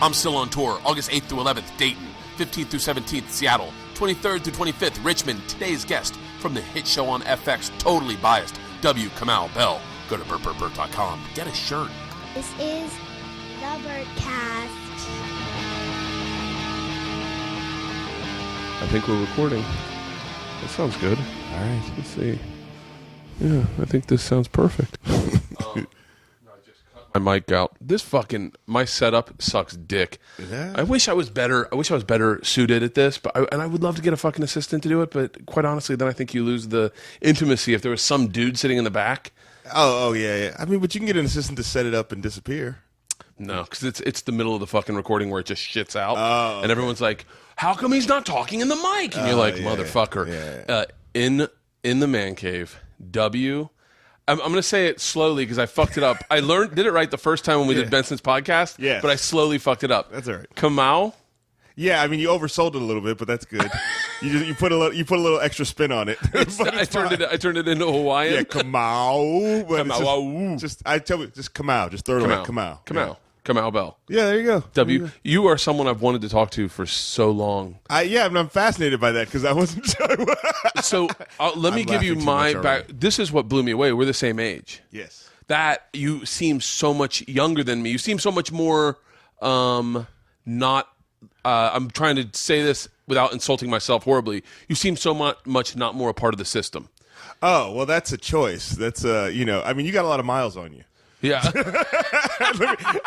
I'm still on tour, August 8th through 11th, Dayton, 15th through 17th, Seattle, 23rd through 25th, Richmond. Today's guest from the hit show on FX, Totally Biased, W. Kamau Bell. Go to BertCast.com. Get a shirt. This is the Bertcast. I think we're recording. That sounds good. All right. Let's see. Yeah, I think this sounds perfect. My mic out. My setup sucks dick. Yeah. I wish I was better. I wish I was better suited at this, but I would love to get a fucking assistant to do it. But quite honestly, then I think you lose the intimacy if there was some dude sitting in the back. Oh, yeah. I mean, but you can get an assistant to set it up and disappear. No, because it's the middle of the fucking recording where it just shits out, okay. And everyone's like, "How come he's not talking in the mic?" And you're like, "Motherfucker!" Yeah. In the man cave, W. I'm going to say it slowly because I fucked it up. I did it right the first time when we did Benson's podcast, but I slowly fucked it up. That's all right. Kamau? Yeah, I mean, you oversold it a little bit, but that's good. you put a little extra spin on it. I turned it into Hawaiian. Yeah, Kamau. Kamau. Just Kamau. Just throw it away. Kamau. Kamau Bell. Yeah, there you go. W. You are someone I've wanted to talk to for so long. I'm fascinated by that because I wasn't sure. So let me give you my back. This is what blew me away. We're the same age. Yes. That you seem so much younger than me. You seem so much more not. I'm trying to say this without insulting myself horribly. You seem so much not more a part of the system. Oh, well, that's a choice. That's you got a lot of miles on you. Yeah.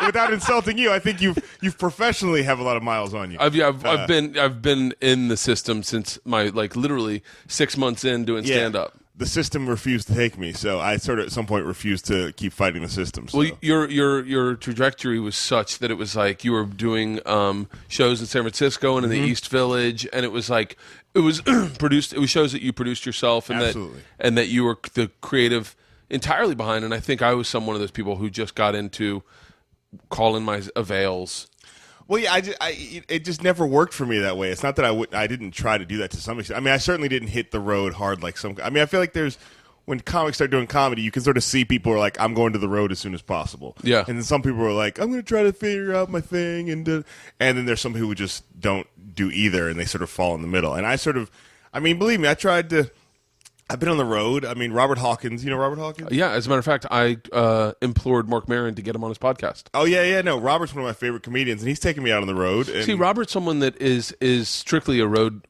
Without insulting you, I think you've professionally have a lot of miles on you. I've been in the system since my literally 6 months in doing stand up. The system refused to take me, so I sort of at some point refused to keep fighting the system. So. Well, your trajectory was such that it was like you were doing shows in San Francisco and in the East Village, and it was like it was produced. It was shows that you produced yourself, and Absolutely. that you were the creative entirely behind. And I think I was one of those people who just got into calling my avails. Well, yeah, it just never worked for me that way. It's not that I didn't try to do that to some extent. I mean, I certainly didn't hit the road hard like some. I mean, I feel like when comics start doing comedy, you can sort of see people are like, I'm going to the road as soon as possible. Yeah. And then some people are like, I'm going to try to figure out my thing. And then there's some people who just don't do either, and they sort of fall in the middle. And believe me, I've been on the road. I mean, Robert Hawkins. You know Robert Hawkins? Yeah, as a matter of fact, I implored Mark Maron to get him on his podcast. Oh, yeah. No, Robert's one of my favorite comedians, and he's taking me out on the road. And... See, Robert's someone that is strictly a road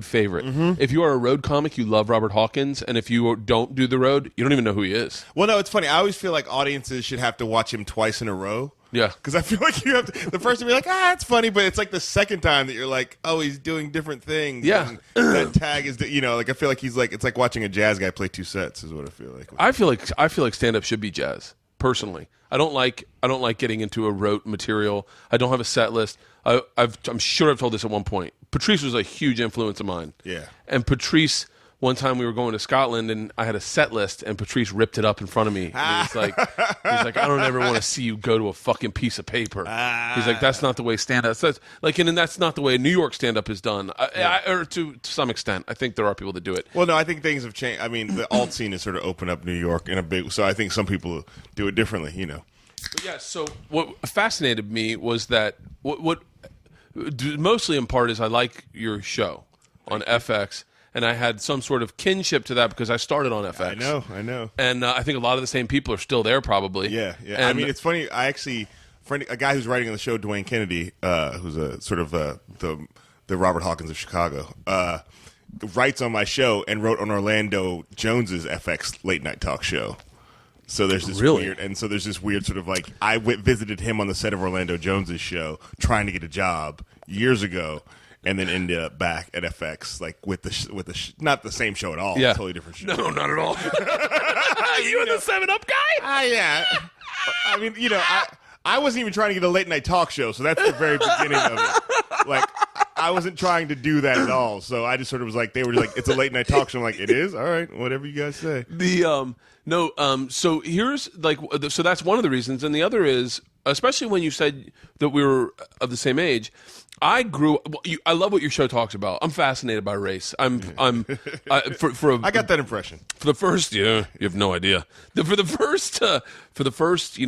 favorite. Mm-hmm. If you are a road comic, you love Robert Hawkins, and if you don't do the road, you don't even know who he is. Well, no, it's funny. I always feel like audiences should have to watch him twice in a row. Yeah. Because I feel like you have to, the first time you're like, it's funny, but it's like the second time that you're like, oh, he's doing different things. Yeah. And that tag is, I feel like it's like watching a jazz guy play two sets is what I feel like. I feel like stand-up should be jazz, personally. I don't like getting into a rote material. I don't have a set list. I'm sure I've told this at one point. Patrice was a huge influence of mine. Yeah. And Patrice, one time we were going to Scotland and I had a set list and Patrice ripped it up in front of me. And he's like, I don't ever want to see you go to a fucking piece of paper. He's like, that's not the way stand-up. And that's not the way New York stand-up is done. Or to some extent. I think there are people that do it. Well, no, I think things have changed. I mean, the alt scene has sort of opened up New York in a big, so I think some people do it differently, But yeah, so what fascinated me was that what mostly in part is I like your show on FX. And I had some sort of kinship to that because I started on FX. I know. And I think a lot of the same people are still there probably. Yeah. And I mean, it's funny. I actually, a guy who's writing on the show, Dwayne Kennedy, who's a sort of the Robert Hawkins of Chicago, writes on my show and wrote on Orlando Jones's FX late night talk show. So there's this weird sort of like I visited him on the set of Orlando Jones's show trying to get a job years ago. And then ended up back at FX, like with the not the same show at all. Yeah, totally different show. No, not at all. You were the 7-Up guy? Yeah. I mean, I wasn't even trying to get a late night talk show, so that's the very beginning of it. Like, I wasn't trying to do that at all. So I just sort of was like, they were just like, it's a late night talk show. I'm like, it is? All right, whatever you guys say. So here's so that's one of the reasons, and the other is, especially when you said that we were of the same age. I love what your show talks about. I'm fascinated by race. I got that impression. For the first, you have no idea. For the first,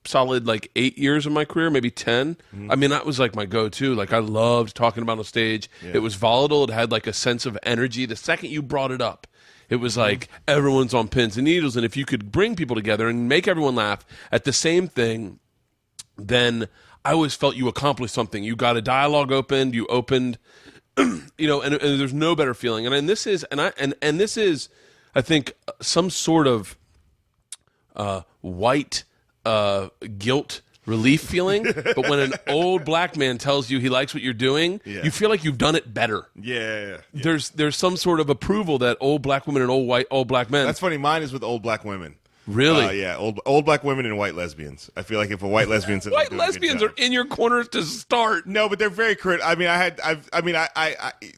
solid like 8 years of my career, maybe 10. I mean, that was like my go-to. Like I loved talking about on stage. It was volatile. It had like a sense of energy. The second you brought it up, it was like everyone's on pins and needles. And if you could bring people together and make everyone laugh at the same thing, then I always felt you accomplished something. You got a dialogue opened. You opened, and there's no better feeling. And this is, this is, I think, some sort of white guilt relief feeling. But when an old black man tells you he likes what you're doing, you feel like you've done it better. Yeah. There's some sort of approval that old black women and old black men. That's funny. Mine is with old black women. Really? Yeah, old black women and white lesbians. I feel like if a white lesbian says white lesbians are in your corner to start. No, but they're very critical. I mean,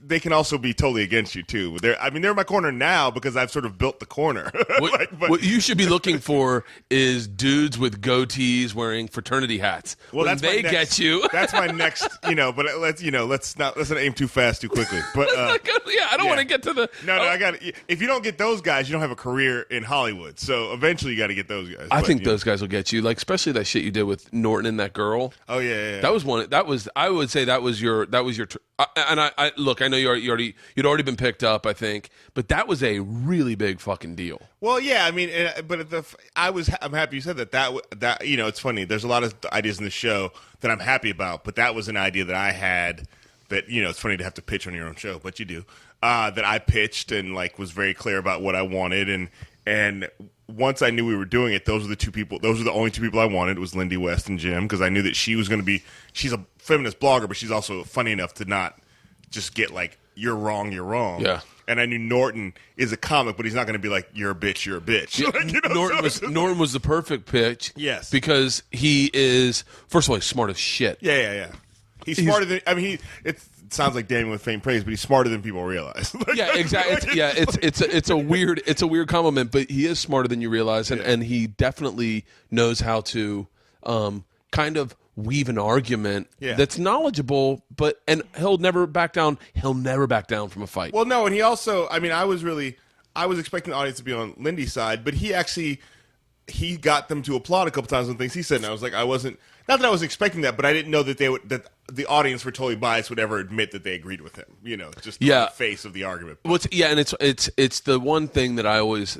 they can also be totally against you too. They're in my corner now because I've sort of built the corner. What you should be looking for is dudes with goatees wearing fraternity hats. Well, when they get you. That's my next. But let's not aim too fast too quickly. But I don't want to get to the. No, I got. If you don't get those guys, you don't have a career in Hollywood. So eventually, you got to get those guys. I think those guys will get you, like especially that shit you did with Norton and that girl. Oh yeah. That was one. That was. I would say that was your. And I look. I know you'd already been picked up. I think, but that was a really big fucking deal. Well, yeah. I mean, I'm happy you said that. That it's funny. There's a lot of ideas in the show that I'm happy about, but that was an idea that I had. That it's funny to have to pitch on your own show, but you do. That I pitched and like was very clear about what I wanted and once I knew we were doing it, those were the only two people I wanted. It was Lindy West and Jim, because I knew that she was going to be, she's a feminist blogger, but she's also funny enough to not just get you're wrong. Yeah. And I knew Norton is a comic, but he's not going to be like, you're a bitch. Yeah, Norton was the perfect pitch. Yes. Because he is, first of all, he's smart as shit. Yeah. He's smarter than, it sounds like Daniel with faint praise, but he's smarter than people realize. Yeah, exactly. It's a weird compliment, but he is smarter than you realize, and he definitely knows how to kind of weave an argument that's knowledgeable, and he'll never back down. He'll never back down from a fight. Well, no, and he also, I was expecting the audience to be on Lindy's side, but he got them to applaud a couple times on things he said, and I was like, not that I was expecting that, but I didn't know that that the audience for Totally Biased would ever admit that they agreed with him. Just the face of the argument. And it's the one thing that I always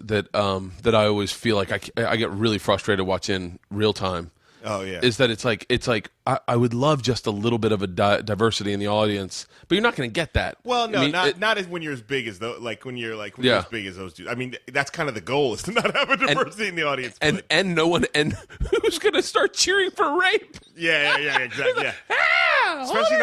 feel like I get really frustrated watching real time. Oh yeah, is that it's like I would love just a little bit of a diversity in the audience, but you're not going to get that. Well, no, not when you're as big as you're as big as those dudes. I mean, that's kind of the goal, is to not have a diversity in the audience. And no one, and who's going to start cheering for rape? Yeah, exactly. Yeah. Especially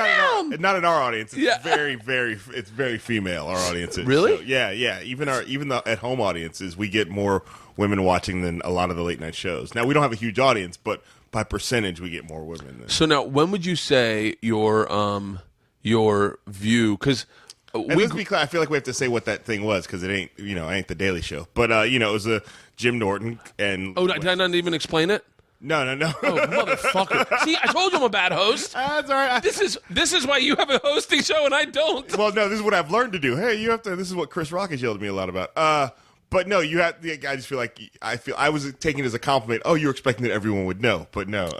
not in our audience. It's very female. Our audience is. Really? So, yeah. Even the at home audiences, we get more women watching than a lot of the late night shows. Now we don't have a huge audience, but by percentage, we get more women. So now, when would you say your view? Because let's be clear, I feel like we have to say what that thing was, because it ain't the Daily Show, but it was a Jim Norton and. Oh, did I not even explain it? No. Oh, motherfucker! See, I told you I'm a bad host. That's all right. This is why you have a hosting show and I don't. Well, no, this is what I've learned to do. Hey, you have to. This is what Chris Rock has yelled at me a lot about. But no, you have. I just feel like I was taking it as a compliment. Oh, you're expecting that everyone would know, but no.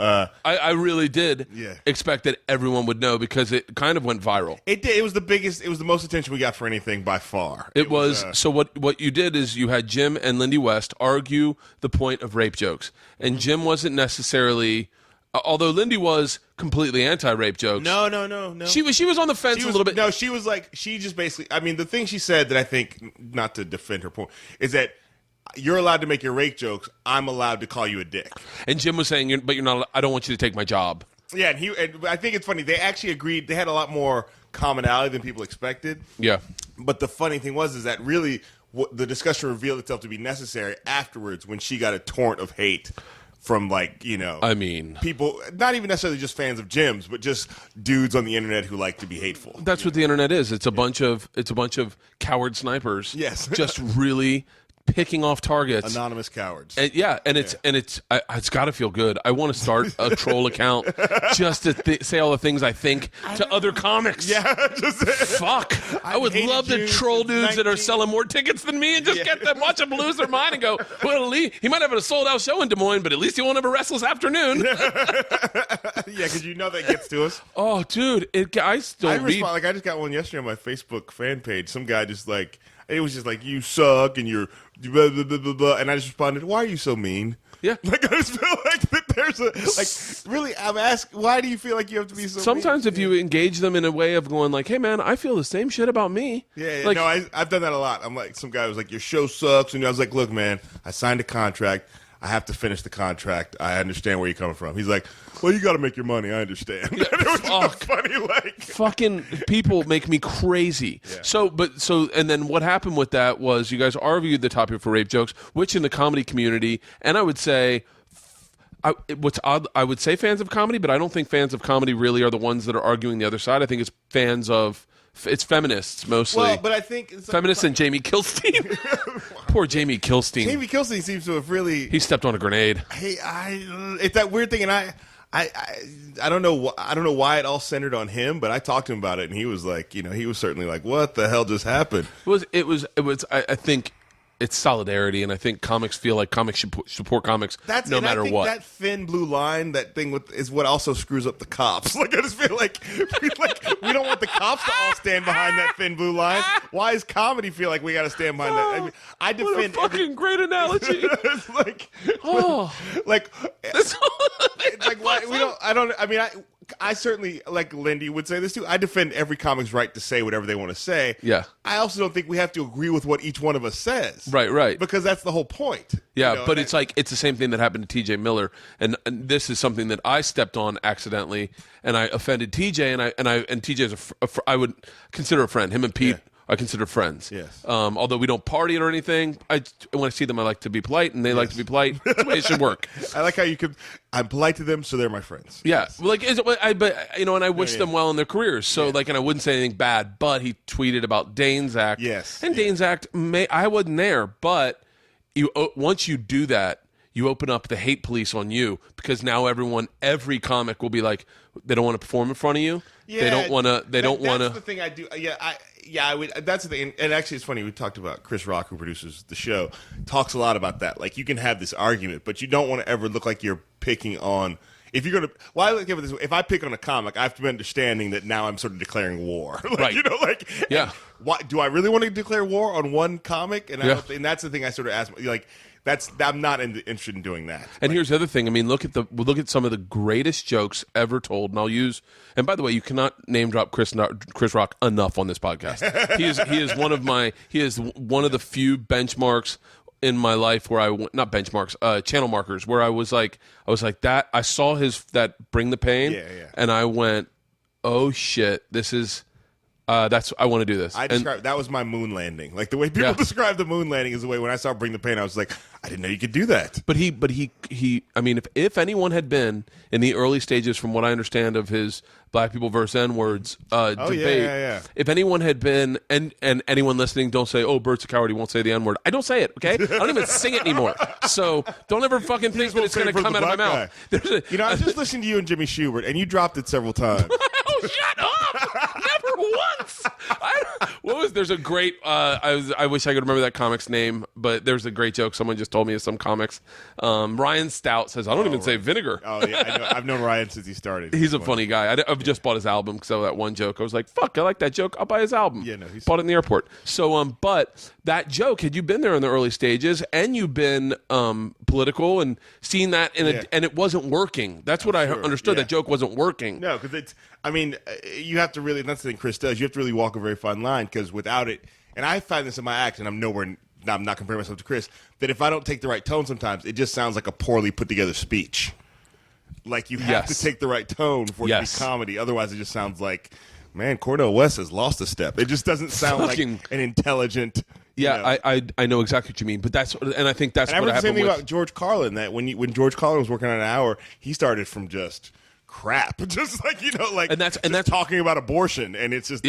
I really did expect that everyone would know, because it kind of went viral. It did. It was the biggest. It was the most attention we got for anything by far. It was. So what you did is you had Jim and Lindy West argue the point of rape jokes, and Jim wasn't necessarily. Although Lindy was completely anti-rape jokes. No. She was on the fence a little bit. No, she was she just basically, I mean, the thing she said that I think, not to defend her point, is that you're allowed to make your rape jokes. I'm allowed to call you a dick. And Jim was saying, but you're not. I don't want you to take my job. Yeah, and I think it's funny. They actually agreed. They had a lot more commonality than people expected. Yeah. But the funny thing is that really the discussion revealed itself to be necessary afterwards, when she got a torrent of hate from people, not even necessarily just fans of Jim's, but just dudes on the internet who like to be hateful. That's what the internet is. It's a bunch of coward snipers. Yes. Just really picking off targets. Anonymous cowards. And, it's got to feel good. I want to start a troll account just to say all the things I think to other comics. Yeah. Fuck. I would love to troll dudes that are selling more tickets than me and just get them, watch them lose their mind and go, well, he might have a sold-out show in Des Moines, but at least he won't have a restless afternoon. Yeah, because that gets to us. Oh, dude. I just got one yesterday on my Facebook fan page. Some guy just it was just like, you suck and you're blah, blah, blah, blah, blah. And I just responded, why are you so mean? Yeah. I just feel like that there's really, I'm asking, why do you feel like you have to be so Sometimes mean? if you engage them in a way of going like, hey, man, I feel the same shit about me. Yeah. Like, No, I've done that a lot. I'm like, some guy was like, your show sucks. And I was like, look, man, I signed a contract. I have to finish the contract. I understand where you're coming from. He's like, well, you got to make your money. I understand. Yeah, it was just funny, fucking people make me crazy. Yeah. And then what happened with that was you guys argued the topic for rape jokes, which in the comedy community, and I would say, what's odd, I would say fans of comedy, but I don't think fans of comedy really are the ones that are arguing the other side. I think it's fans of. It's feminists mostly. Well, but I think it's feminists and Jamie Kilstein. Poor Jamie Kilstein. Jamie Kilstein seems to have really. He stepped on a grenade. It's that weird thing, and I don't know. I don't know why it all centered on him, but I talked to him about it, and he was like, he was certainly like, "What the hell just happened?" It was. I think. It's solidarity, and I think comics feel like comics should support comics no matter what. That thin blue line, that thing is what also screws up the cops. I just feel like we don't want the cops to all stand behind that thin blue line. Why does comedy feel like we got to stand behind that? I mean, I defend. What a fucking great analogy! It's why we don't. I mean, I certainly, like Lindy would say this too, I defend every comic's right to say whatever they want to say. Yeah. I also don't think we have to agree with what each one of us says. Right. Because that's the whole point. Yeah, but it's the same thing that happened to TJ Miller, and this is something that I stepped on accidentally, and I offended TJ, and TJ is I would consider a friend. Him and Pete. Yeah. I consider friends. Yes. Although we don't party or anything, when I see them, I like to be polite, and they like to be polite. That's the way it should work. I like how I'm polite to them, so they're my friends. Yeah. Yes. And I wish them well in their careers. So, and I wouldn't say anything bad, but he tweeted about Dane's Act. Yes. And Dane's Act, I wasn't there, but once you do that, you open up the hate police on you, because now every comic will be like, they don't want to perform in front of you. Yeah. They don't want to. That's the thing I do. I would. That's the thing. And actually, it's funny. We talked about Chris Rock, who produces the show, talks a lot about that. Like, you can have this argument, but you don't want to ever look like you're picking on. If you're gonna, I look at it this way: if I pick on a comic, I have to be understanding that now I'm sort of declaring war. Right. Yeah. Why do I really want to declare war on one comic? And and that's the thing I sort of ask. I'm not interested in doing that. And here's the other thing. I mean, look at some of the greatest jokes ever told. And by the way, you cannot name drop Chris Rock enough on this podcast. He is one of the few benchmarks in my life where not benchmarks, channel markers, where I was like that. I saw that Bring the Pain, and I went, oh shit, this is. I want to do this. That was my moon landing. Like, the way people describe the moon landing is the way when I saw Bring the Pain, I was like, I didn't know you could do that. But he. I mean, if anyone had been in the early stages, from what I understand of his Black People versus N-words debate, if anyone had been, and anyone listening, don't say, oh, Bert's a coward, he won't say the N-word. I don't say it, okay? I don't even sing it anymore. So don't ever fucking think that it's going to come out of my mouth. I was just listening to you and Jimmy Schubert, and you dropped it several times. Oh, shut up! Never once. There's a great. I wish I could remember that comic's name, but there's a great joke someone just told me of some comics. Ryan Stout says, "I don't even say vinegar." Oh yeah, I know. I've known Ryan since he started. He's a funny guy. I've just bought his album because of that one joke. I was like, "Fuck, I like that joke. I'll buy his album." Yeah, no, he's bought it in the airport. So, but that joke, had you been there in the early stages and you've been political and seen that, and it wasn't working. That's what I understood. Yeah. That joke wasn't working. No, because it's. I mean, you have to really. That's the thing Chris does. You have to really walk a very fine line, because without it, and I find this in my act, and I'm not comparing myself to Chris, that if I don't take the right tone, sometimes it just sounds like a poorly put together speech. Like, you have to take the right tone for it to be comedy. Otherwise, it just sounds like, man, Cornel West has lost a step. It just doesn't sound like an intelligent. I know exactly what you mean, but I think that's what happened. The same thing about George Carlin. That when George Carlin was working on an hour, he started from just crap, just and that's talking about abortion, and it's just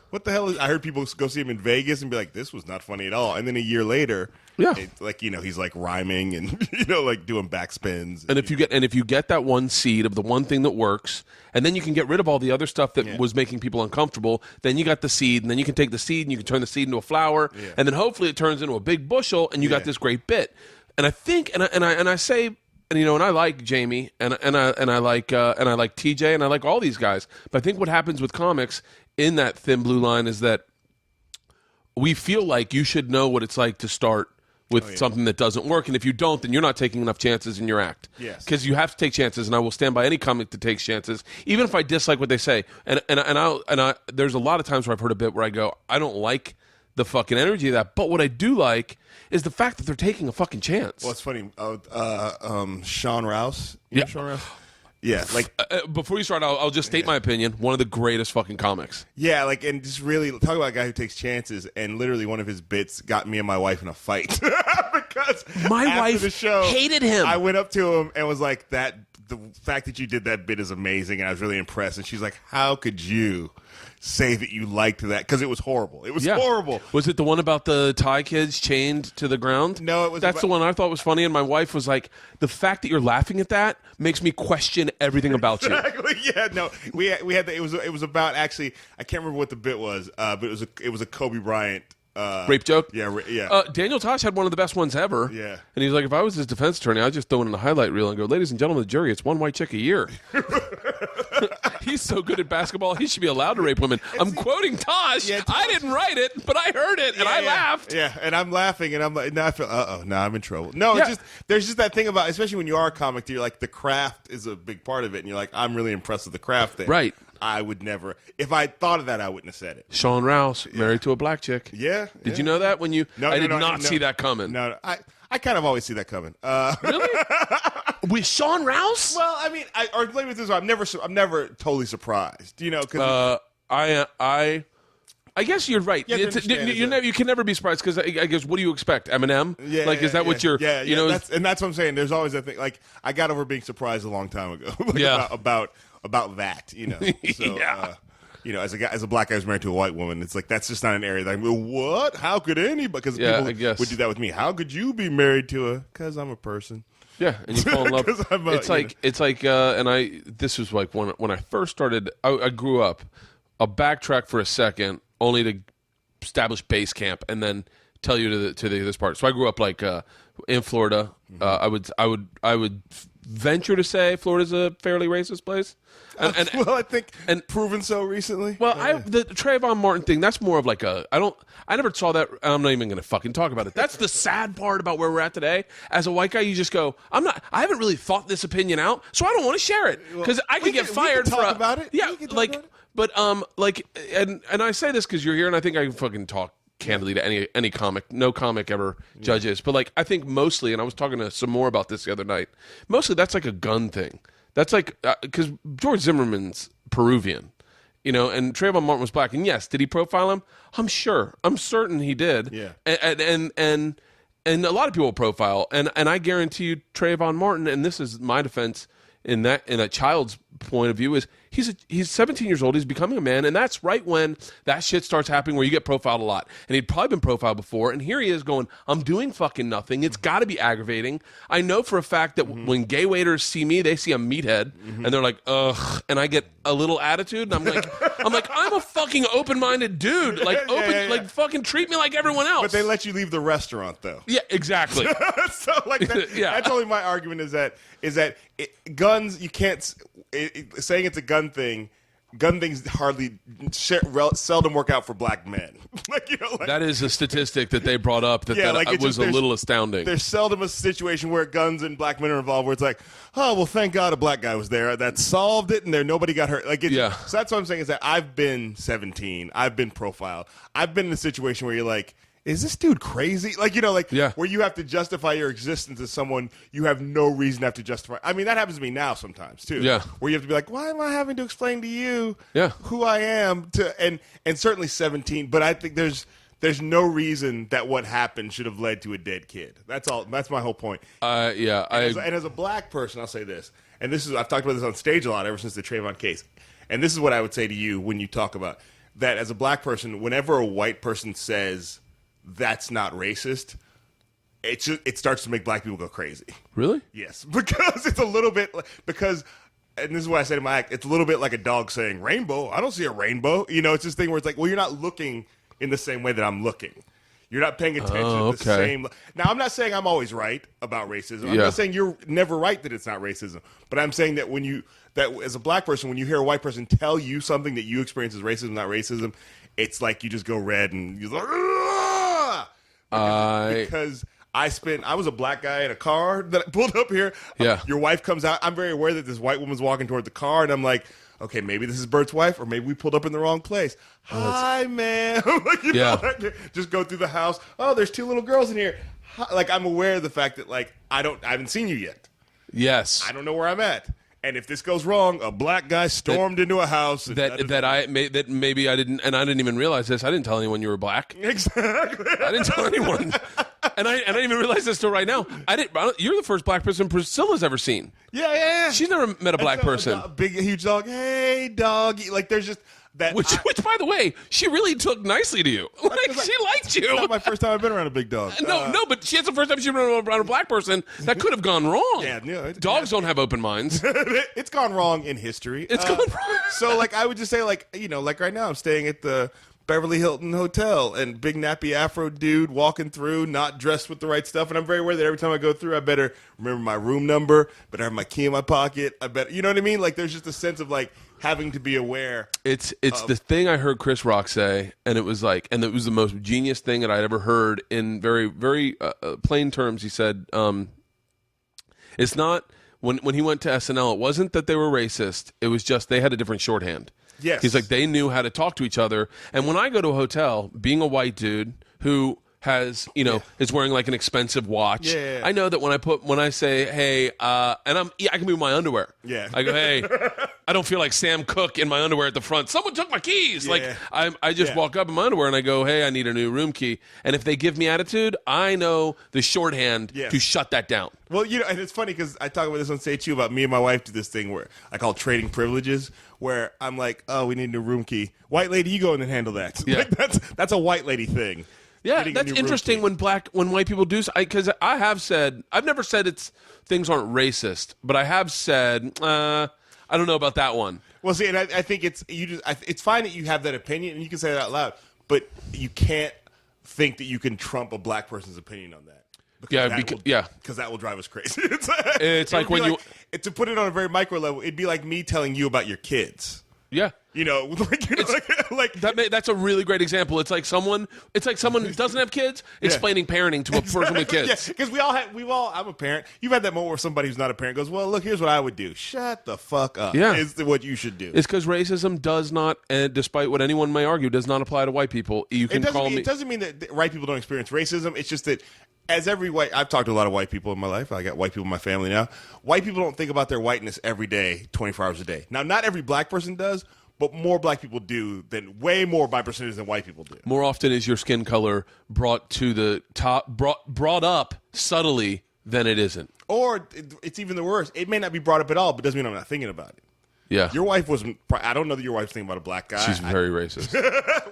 what the hell is? I heard people go see him in Vegas and be like, this was not funny at all. And then a year later, he's like rhyming and like doing backspins. And if you get that one seed of the one thing that works, and then you can get rid of all the other stuff that was making people uncomfortable, then you got the seed, and then you can take the seed and you can turn the seed into a flower, and then hopefully it turns into a big bushel, and you got this great bit. And I think, and I say. And and I like Jamie, and I like TJ, and I like all these guys. But I think what happens with comics in that thin blue line is that we feel like you should know what it's like to start with something that doesn't work, and if you don't, then you're not taking enough chances in your act. Yes, because you have to take chances, and I will stand by any comic that takes chances, even if I dislike what they say. And there's a lot of times where I've heard a bit where I go, I don't like the fucking energy of that, but what I do like is the fact that they're taking a fucking chance. Well, it's funny. Sean Rouse. You know Sean Rouse? Yeah, like before you start, I'll just state my opinion. One of the greatest fucking comics. Yeah, like, and just really talk about a guy who takes chances. And literally, one of his bits got me and my wife in a fight because my wife the show, hated him. I went up to him and was like, "The fact that you did that bit is amazing," and I was really impressed. And she's like, "How could you say that you liked that?" Because it was horrible. It was horrible. Was it the one about the Thai kids chained to the ground? No, it was. That's the one I thought was funny, and my wife was like, "The fact that you're laughing at that makes me question everything about you." Exactly. Yeah. No, we had it was about, actually, I can't remember what the bit was, but it was a Kobe Bryant. Rape joke? Yeah. Daniel Tosh had one of the best ones ever. Yeah. And he's like, if I was his defense attorney, I'd just throw it in the highlight reel and go, ladies and gentlemen of the jury, it's one white chick a year. He's so good at basketball, he should be allowed to rape women. I'm quoting Tosh. Yeah, I didn't write it, but I heard it, and I laughed. Yeah, and I'm laughing, and I'm like, now I feel, now I'm in trouble. No, it's just, there's just that thing about, especially when you are a comic, you're like, the craft is a big part of it, and you're like, I'm really impressed with the craft thing. Right. I would never, if I thought of that, I wouldn't have said it. Sean Rouse, married to a black chick. Yeah. Did you know that when you? No, I did not see that coming. No, I kind of always see that coming. Really? With Sean Rouse? Well, I mean, or play with this. I'm never totally surpized. Because I guess you're right. You can never be surprised because I guess what do you expect? Eminem? Yeah. Like, is that what you're? Yeah. You know, that's what I'm saying. There's always that thing. Like, I got over being surprised a long time ago. About that. So, as a black guy who's married to a white woman, it's like that's just not an area that I'm like, what? How could anybody? Because people would do that with me. How could you be married to a? Because I'm a person. Yeah, and you fall in love. This was like when I first started. I grew up. I'll backtrack for a second, only to establish base camp, and then tell you to this part. So I grew up like in Florida. I would venture to say Florida's a fairly racist place. I think proven so recently. Well, the Trayvon Martin thing, that's more of like I never saw that. I'm not even going to fucking talk about it. That's the sad part about where we're at today. As a white guy, you just go, I haven't really thought this opinion out, so I don't want to share it because I could get fired we can talk about it. Yeah, about it. But and I say this because you're here, and I think I can fucking talk candidly to any comic. No comic ever judges, but like I think mostly, and I was talking to some more about this the other night. Mostly, that's like a gun thing. That's like because George Zimmerman's Peruvian, and Trayvon Martin was black. And yes, did he profile him? I'm certain he did. Yeah. And a lot of people profile, and I guarantee you, Trayvon Martin. And this is my defense in that child's point of view is he's 17 years old. He's becoming a man, and that's right when that shit starts happening where you get profiled a lot. And he'd probably been profiled before, and here he is going, I'm doing fucking nothing. It's got to be aggravating. I know for a fact that when gay waiters see me, they see a meathead, and they're like, ugh, and I get a little attitude, and I'm like, I'm a fucking open-minded dude. Like, like fucking treat me like everyone else. But they let you leave the restaurant, though. Yeah, exactly. So, like, that's only my argument is that guns, you can't, saying it's a gun thing, gun things seldom work out for black men. That is a statistic that they brought up that was a little astounding. There's seldom a situation where guns and black men are involved where it's like, oh, well, thank God a black guy was there. That solved it, and nobody got hurt. So that's what I'm saying is that I've been 17. I've been profiled. I've been in a situation where you're like, is this dude crazy? Where you have to justify your existence as someone you have no reason to have to justify. I mean, that happens to me now sometimes, too. Yeah. Where you have to be like, why am I having to explain to you who I am? And certainly 17, but I think there's no reason that what happened should have led to a dead kid. That's all. That's my whole point. And as a black person, I'll say this, and I've talked about this on stage a lot ever since the Trayvon case, and this is what I would say to you when you talk about that as a black person, whenever a white person says that's not racist, it starts to make black people go crazy. Really? Yes, because it's a little bit because, and this is what I said in my act. It's a little bit like a dog saying rainbow. I don't see a rainbow. It's this thing where it's like, well, you're not looking in the same way that I'm looking. You're not paying attention to the same. Now, I'm not saying I'm always right about racism. I'm not saying you're never right that it's not racism. But I'm saying that that as a black person, when you hear a white person tell you something that you experience as racism, not racism, it's like you just go red and you're like, because I was a black guy in a car that I pulled up here. Yeah. Your wife comes out. I'm very aware that this white woman's walking toward the car, and I'm like, okay, maybe this is Bert's wife, or maybe we pulled up in the wrong place. Hi, ma'am. Just go through the house. Oh, there's 2 little girls in here. Like, I'm aware of the fact that, like, I haven't seen you yet. Yes. I don't know where I'm at. And if this goes wrong, a black guy stormed into a house. That maybe I didn't, and I didn't even realize this. I didn't tell anyone you were black. Exactly. I didn't tell anyone. And I didn't even realize this till right now. You're the first black person Priscilla's ever seen. Yeah. She's never met a black person. A big, huge dog. Hey, doggy. Like, there's just that. Which, by the way, she really took nicely to you. Like, she liked you. It's not my first time I've been around a big dog. No, but it's the first time she's been around a black person. That could have gone wrong. Yeah, dogs don't have open minds. It's gone wrong in history. It's gone wrong. So, like, I would just say, like, like right now, I'm staying at the Beverly Hilton Hotel, and big nappy afro dude walking through, not dressed with the right stuff, and I'm very aware that every time I go through, I better remember my room number, better have my key in my pocket. I better, you know what I mean? Like, there's just a sense of like having to be aware. It's the thing I heard Chris Rock say, and it was the most genius thing that I'd ever heard in very, very plain terms. He said, it's not when he went to SNL, it wasn't that they were racist. It was just they had a different shorthand. Yes. He's like, they knew how to talk to each other. And when I go to a hotel, being a white dude who has, is wearing like an expensive watch, I know that when I say, hey, and I can be in my underwear. Yeah. I go, hey, I don't feel like Sam Cooke in my underwear at the front. Someone took my keys. Yeah. Like, I just walk up in my underwear and I go, hey, I need a new room key. And if they give me attitude, I know the shorthand to shut that down. Well, and it's funny because I talk about this on stage too, about me and my wife do this thing where I call trading privileges, where I'm like, oh, we need a new room key. White lady, you go in and handle that. Yeah. Like, that's a white lady thing. Yeah, that's interesting when white people do, because I have said, I've never said things aren't racist, but I have said, I don't know about that one. Well, see, and I think it's fine that you have that opinion and you can say that out loud, but you can't think that you can trump a black person's opinion on that. Because that will drive us crazy. It's like when to put it on a very micro level, it'd be like me telling you about your kids. Yeah. That's a really great example. It's like someone who doesn't have kids explaining parenting to a person with kids. Yeah, because I'm a parent. You've had that moment where somebody who's not a parent goes, well, look, here's what I would do. Shut the fuck up. Yeah. Is what you should do. It's because racism does not, despite what anyone may argue, does not apply to white people. It doesn't mean that white people don't experience racism. It's just that I've talked to a lot of white people in my life. I got white people in my family now. White people don't think about their whiteness every day, 24 hours a day. Now, not every black person does, but more black people do way more by percentage than white people do. More often is your skin color brought to the top, brought up subtly than it isn't. Or it's even the worst. It may not be brought up at all, but doesn't mean I'm not thinking about it. Yeah. Your wife wasn't. I don't know that your wife's thinking about a black guy. She's very racist.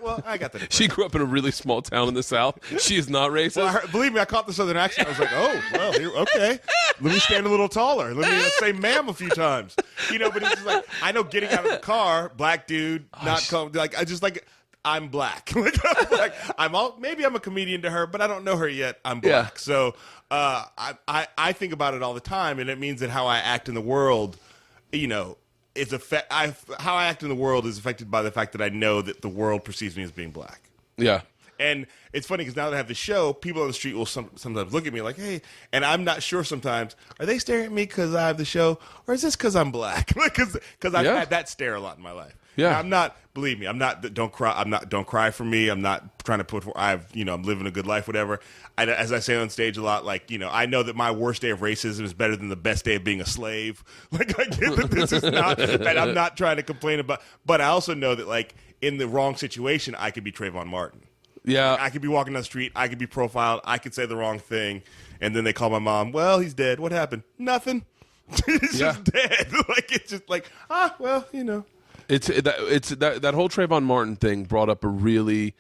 Well, I got that. She grew up in a really small town in the South. She is not racist. Well, believe me, I caught the Southern accent. I was like, oh, well, okay. Let me stand a little taller. Let me say ma'am a few times. But it's just like, I know getting out of the car, black dude, I'm black. Maybe I'm a comedian to her, but I don't know her yet. I'm black. Yeah. So I think about it all the time, and it means that how I act in the world, how I act in the world is affected by the fact that I know that the world perceives me as being black. Yeah. And it's funny because now that I have the show, people on the street will sometimes look at me like, hey, and I'm not sure sometimes, are they staring at me because I have the show, or is this because I'm black? Because I've had that stare a lot in my life. Yeah. Now, I'm not, believe me, don't cry for me. I'm not trying to I'm living a good life, whatever. As I say on stage a lot, I know that my worst day of racism is better than the best day of being a slave. I get that this is not, that I'm not trying to complain about, but I also know that in the wrong situation, I could be Trayvon Martin. Yeah. I could be walking down the street, I could be profiled, I could say the wrong thing, and then they call my mom, well, he's dead. What happened? Nothing. He's just dead. It's just well, It's that whole Trayvon Martin thing brought up a really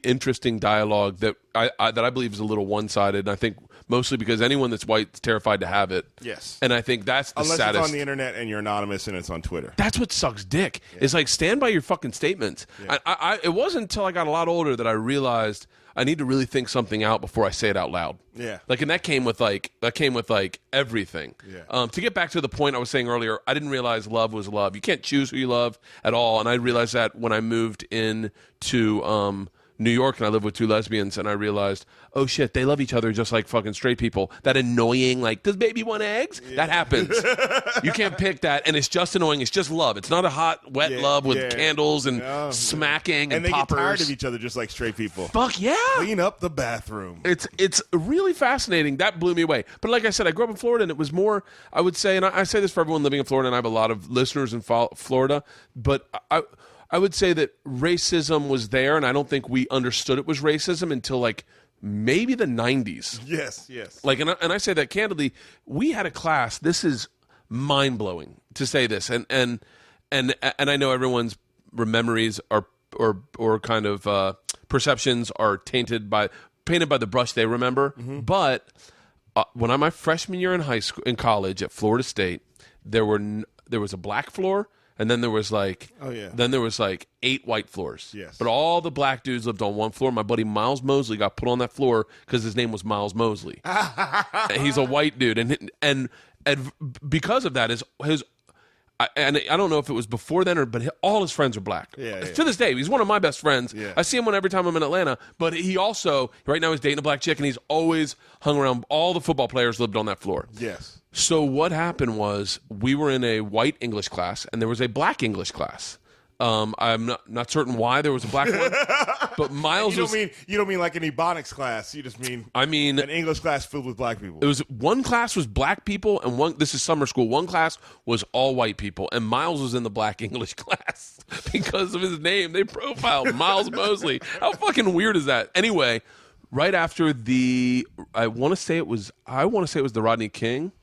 interesting dialogue that I believe is a little one-sided, and I think mostly because anyone that's white is terrified to have it. Yes. And I think that's the Unless saddest. it's on the internet and you're anonymous and it's on Twitter. That's what sucks dick. Yeah. It's like, stand by your fucking statements. Yeah. It wasn't until I got a lot older that I realized I need to really think something out before I say it out loud. Yeah. Like, and that came with everything. Yeah. To get back to the point I was saying earlier, I didn't realize love was love. You can't choose who you love at all. And I realized that when I moved into New York and I lived with two lesbians, and I realized, oh shit, they love each other just like fucking straight people. That annoying, like, does baby want eggs? Yeah. That happens. You can't pick that, and it's just annoying. It's just love. It's not a hot, wet love with candles and smacking and they poppers. Get tired of each other just like straight people. Fuck yeah. Clean up the bathroom. It's really fascinating. That blew me away. But like I said, I grew up in Florida, and it was more, I would say, and I say this for everyone living in Florida, and I have a lot of listeners in Florida, but I would say that racism was there, and I don't think we understood it was racism until like maybe the 90s. Yes. Like, and I say that candidly. We had a class. This is mind blowing to say this, and I know everyone's memories are or kind of perceptions are painted by the brush they remember. Mm-hmm. But when my freshman year in college at Florida State, there was a black floor. And then there was like, 8 white floors. Yes. But all the black dudes lived on one floor. My buddy Miles Mosley got put on that floor because his name was Miles Mosley. He's a white dude, and because of that, and I don't know if it was before then but all his friends are black. Yeah. To this day, he's one of my best friends. Yeah. I see him every time I'm in Atlanta. But he also right now he's dating a black chick, and he's always hung around. All the football players lived on that floor. Yes. So what happened was we were in a white English class, and there was a black English class. I'm not certain why there was a black one, but Miles you don't mean like an Ebonics class. You just mean an English class filled with black people. It was one class was black people, and this is summer school. One class was all white people, and Miles was in the black English class because of his name. They profiled Miles Mosley. How fucking weird is that? Anyway, right after I want to say it was the Rodney King.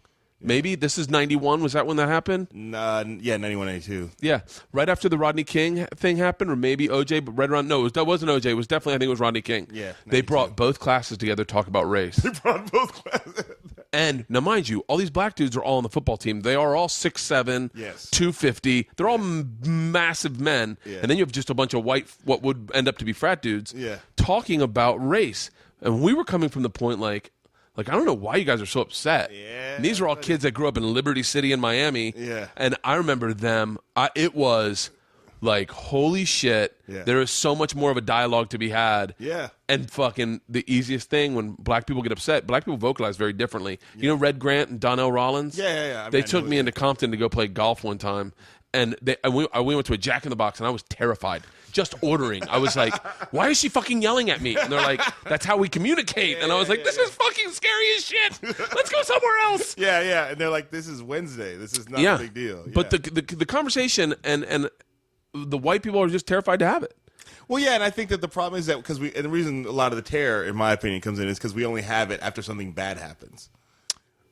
Maybe this is 91. Was that when that happened? 91, 92. Yeah, right after the Rodney King thing happened, or maybe OJ, but right around. No, that wasn't OJ. It was definitely, I think it was Rodney King. Yeah, 92. They brought both classes together to talk about race. They brought both classes. And now, mind you, all these black dudes are all on the football team. They are all 6'7", yes. 250. They're all massive men. Yeah. And then you have just a bunch of white, what would end up to be frat dudes, talking about race. And we were coming from the point like I don't know why you guys are so upset. Yeah, and these are all kids that grew up in Liberty City in Miami. Yeah. And I remember them. It was like, holy shit. Yeah. There is so much more of a dialogue to be had. Yeah. And fucking the easiest thing when black people get upset, black people vocalize very differently. Yeah. You know Red Grant and Donnell Rollins? Yeah. They took me into Compton to go play golf one time. And we went to a Jack in the Box, and I was terrified. Just ordering. I was like, why is she fucking yelling at me? And they're like, that's how we communicate. And I was like, this is fucking scary as shit. Let's go somewhere else. Yeah. And they're like, this is Wednesday. This is not a big deal. Yeah. But the conversation and the white people are just terrified to have it. Well, yeah, and I think that the problem is that and the reason a lot of the terror, in my opinion, comes in is because we only have it after something bad happens.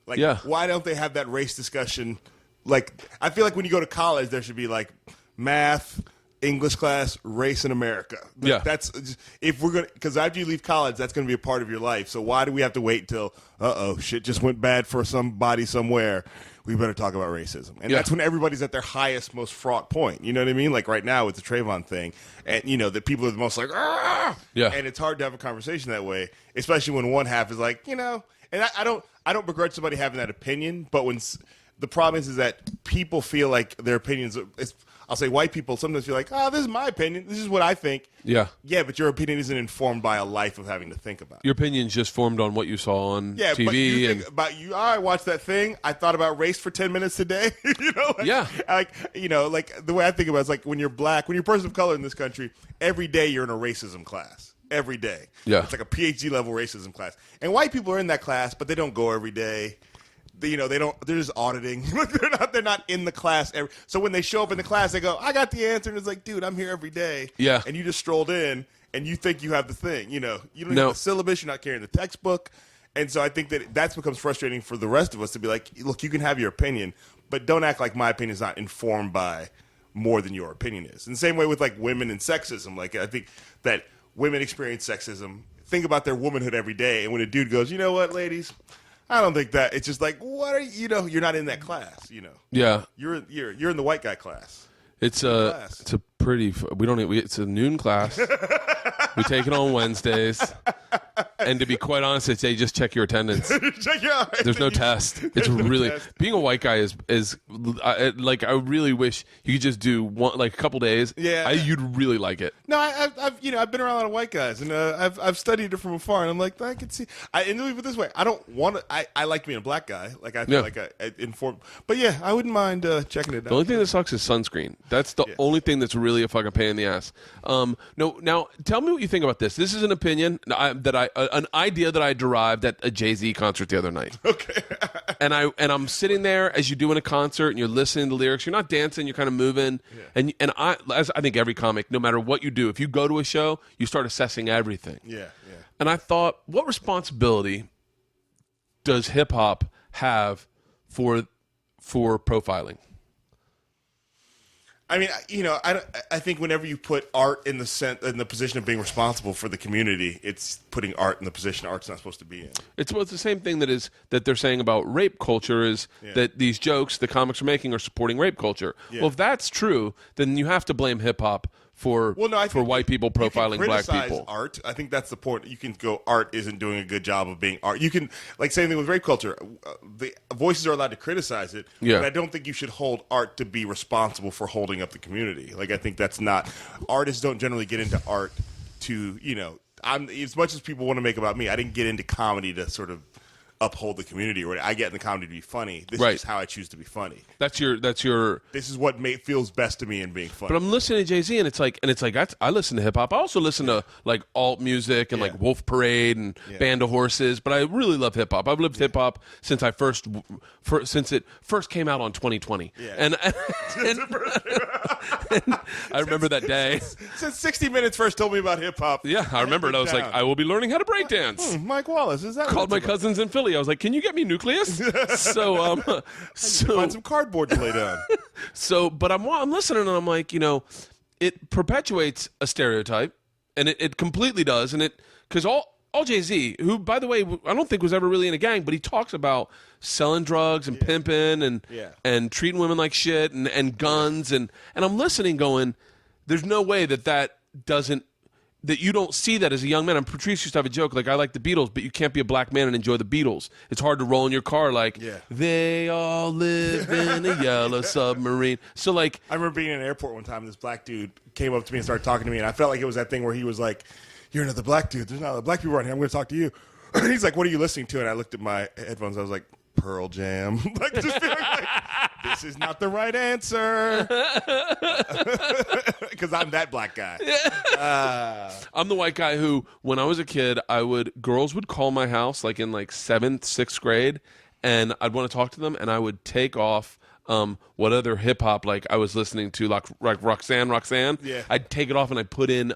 Like, why don't they have that race discussion? Like, I feel like when you go to college, there should be like math, English class, race in America. Yeah. That's if we're going to, because after you leave college, that's going to be a part of your life. So why do we have to wait until, shit just went bad for somebody somewhere? We better talk about racism. And that's when everybody's at their highest, most fraught point. You know what I mean? Like right now with the Trayvon thing. And, the people are the most like, ah! Yeah. And it's hard to have a conversation that way, especially when one half is like, and I don't begrudge somebody having that opinion, but when the problem is that people feel like their opinions, I'll say white people sometimes feel like, this is my opinion. This is what I think. Yeah. Yeah, but your opinion isn't informed by a life of having to think about it. Your opinion's just formed on what you saw on TV. But you think about I watched that thing. I thought about race for 10 minutes today. Like the way I think about it is like when you're black, when you're a person of color in this country, every day you're in a racism class. Every day. Yeah. It's like a PhD level racism class. And white people are in that class, but they don't go every day. They're just auditing. they're not in the class. So when they show up in the class, they go, I got the answer. And it's like, dude, I'm here every day. Yeah. And you just strolled in and you think you have the thing. You don't have the syllabus. You're not carrying the textbook. And so I think that becomes frustrating for the rest of us to be like, look, you can have your opinion, but don't act like my opinion is not informed by more than your opinion is. And the same way with like women and sexism. Like I think that women experience sexism, think about their womanhood every day, and when a dude goes, you know what, ladies, I don't think that, it's just like, what are you know, you're not in that class, you know. Yeah. You're in the white guy class. It's a pretty. We don't. It's a noon class. We take it on Wednesdays, and to be quite honest, I'd say just check your attendance. There's no test. It's really being a white guy is like I really wish you could just do one like a couple days. Yeah, you'd really like it. No, I've been around a lot of white guys, and I've studied it from afar, and I'm like, I can see. And let me put it this way: I don't want to. I like being a black guy. Like I feel like I informed. But yeah, I wouldn't mind checking it out. The only thing that sucks is sunscreen. That's the only thing that's really a fucking pain in the ass. No, now tell me what you think about this. This is an opinion an idea that I derived at a Jay-Z concert the other night. Okay. and I'm sitting there as you're doing a concert and you're listening to the lyrics. You're not dancing. You're kind of moving. Yeah. And as I think every comic, no matter what you do, if you go to a show, you start assessing everything. Yeah. And I thought, what responsibility does hip hop have for profiling? I mean, you know, I think whenever you put art in the position of being responsible for the community, it's putting art in the position art's not supposed to be in. It's the same thing that they're saying about rape culture is that these jokes the comics are making are supporting rape culture. Yeah. Well, if that's true, then you have to blame hip hop for white people profiling black people. Art. I think that's the point. You can go, art isn't doing a good job of being art. You can, like, same thing with rape culture. The voices are allowed to criticize it, but I don't think you should hold art to be responsible for holding up the community. Like, I think that's not, artists don't generally get into art to, you know, as much as people want to make about me, I didn't get into comedy to sort of uphold the community. Or I get in the comedy to be funny. This is how I choose to be funny. That's your. This is what feels best to me in being funny. But I'm listening to Jay-Z, and it's like I listen to hip hop. I also listen to like alt music and like Wolf Parade and Band of Horses. But I really love hip hop. I've lived hip hop since since it first came out on 2020. Yeah. And I remember that day. Since 60 Minutes first told me about hip hop. Yeah, I remember it. I was like, I will be learning how to break dance. Mike Wallace, is that? Called my cousins in Philly. I was like, "Can you get me Nucleus?" so find some cardboard to lay down. But I'm listening, and I'm like, you know, it perpetuates a stereotype, and it completely does, and because all Jay-Z, who by the way I don't think was ever really in a gang, but he talks about selling drugs and pimping and treating women like shit and guns and I'm listening, going, there's no way that you don't see that as a young man. And Patrice used to have a joke, like, I like the Beatles, but you can't be a black man and enjoy the Beatles. It's hard to roll in your car like, they all live in a yellow submarine. So, like... I remember being in an airport one time, and this black dude came up to me and started talking to me, and I felt like it was that thing where he was like, you're another black dude. There's not other black people around here. I'm going to talk to you. And he's like, what are you listening to? And I looked at my headphones. I was like, Pearl Jam. Like, just feeling like, this is not the right answer. Because I'm that black guy. I'm the white guy who, when I was a kid, girls would call my house like in like 7th, 6th grade, and I'd want to talk to them, and I would take off what other hip hop like I was listening to, like Roxanne. Yeah. I'd take it off and I'd put in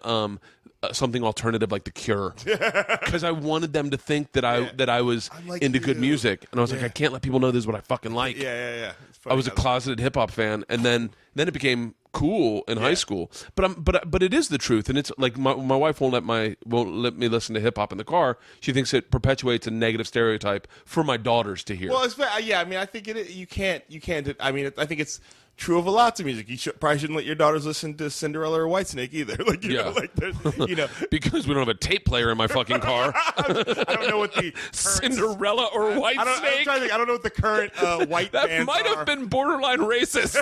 something alternative like The Cure, because I wanted them to think that I was like into good music, and I was like, I can't let people know this is what I fucking like. Yeah. I was a closeted hip hop fan, and then it became cool in high school. But it is the truth, and it's like my wife won't let me listen to hip hop in the car. She thinks it perpetuates a negative stereotype for my daughters to hear. Well, I mean, I think you can't. I mean, I think it's true of lots of music. You probably shouldn't let your daughters listen to Cinderella or Whitesnake either. Like, you know, because we don't have a tape player in my fucking car. I don't know what the Cinderella or Whitesnake. I don't know what the current white bands That might have been borderline racist.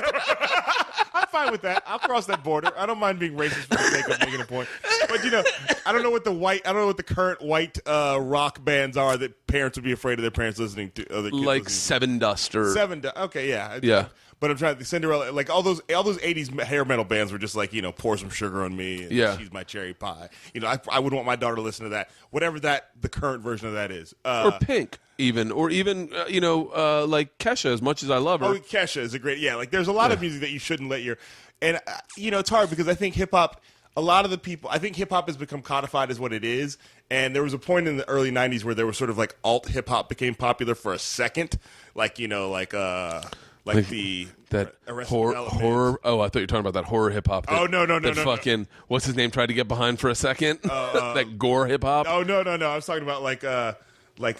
I'm fine with that. I'll cross that border. I don't mind being racist for the sake of making a point. But, you know, I don't know what the current white rock bands are that parents would be afraid of their parents listening to. Like Seven Dust or Okay, yeah. Yeah. But I'm trying to Cinderella, like all those 80s hair metal bands were just like, you know, pour some sugar on me and she's my cherry pie. You know, I wouldn't want my daughter to listen to that, whatever the current version of that is. Or Pink, or even like Kesha, as much as I love her. Oh, Kesha is a great, like there's a lot of music that you shouldn't let and you know, it's hard because I think hip hop, a lot of the people, I think hip hop has become codified as what it is. And there was a point in the early 90s where there was sort of like alt hip hop became popular for a second. Like, you know, like, like the that Arrested horror. Oh, I thought you were talking about that horror hip hop. Oh no. Fucking what's his name tried to get behind for a second. That gore hip hop. Oh no. I was talking about like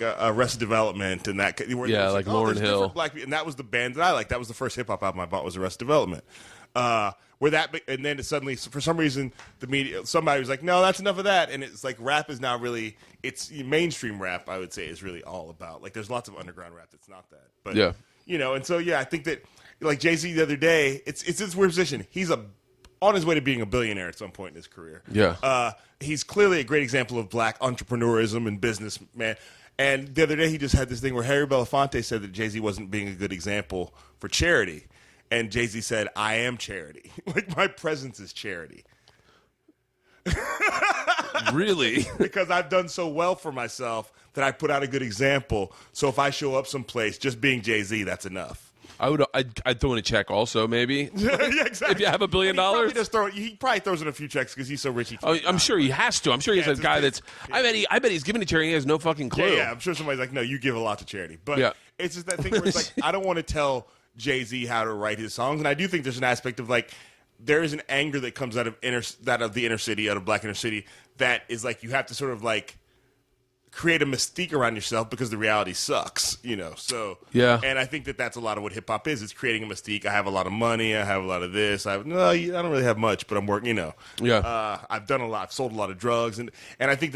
Arrested Development and that. Like Lauryn Hill. Black people, and that was the band that I liked. That was the first hip hop album I bought was Arrested Development. And then suddenly, for some reason, the media, somebody was like, no, that's enough of that. And it's like rap is now really, it's mainstream rap, I would say, is really all about. Like, there's lots of underground rap that's not that. But, yeah. And so, I think that, like Jay-Z the other day, it's this weird position. He's on his way to being a billionaire at some point in his career. Yeah. He's clearly a great example of black entrepreneurism and businessman. And the other day, he just had this thing where Harry Belafonte said that Jay-Z wasn't being a good example for charity. And Jay-Z said, I am charity. Like, my presence is charity. Really? Because I've done so well for myself that I put out a good example. So if I show up someplace, just being Jay-Z, that's enough. I'd throw in a check also, maybe. Yeah, exactly. If you have $1 billion. He probably throws in a few checks because he's so rich. I'm sure he has to. I'm sure he's a guy that's. I bet he's giving to charity. He has no fucking clue. Yeah. I'm sure somebody's like, no, you give a lot to charity. But it's just that thing where it's like, I don't want to tell Jay-Z how to write his songs, and I do think there's an aspect of like there is an anger that comes out of the inner city, out of black inner city, that is like you have to sort of like create a mystique around yourself because the reality sucks, So and I think that that's a lot of what hip hop is. It's creating a mystique. I have a lot of money. I have a lot of this. I don't really have much, but I'm working. I've done a lot. I've sold a lot of drugs, and I think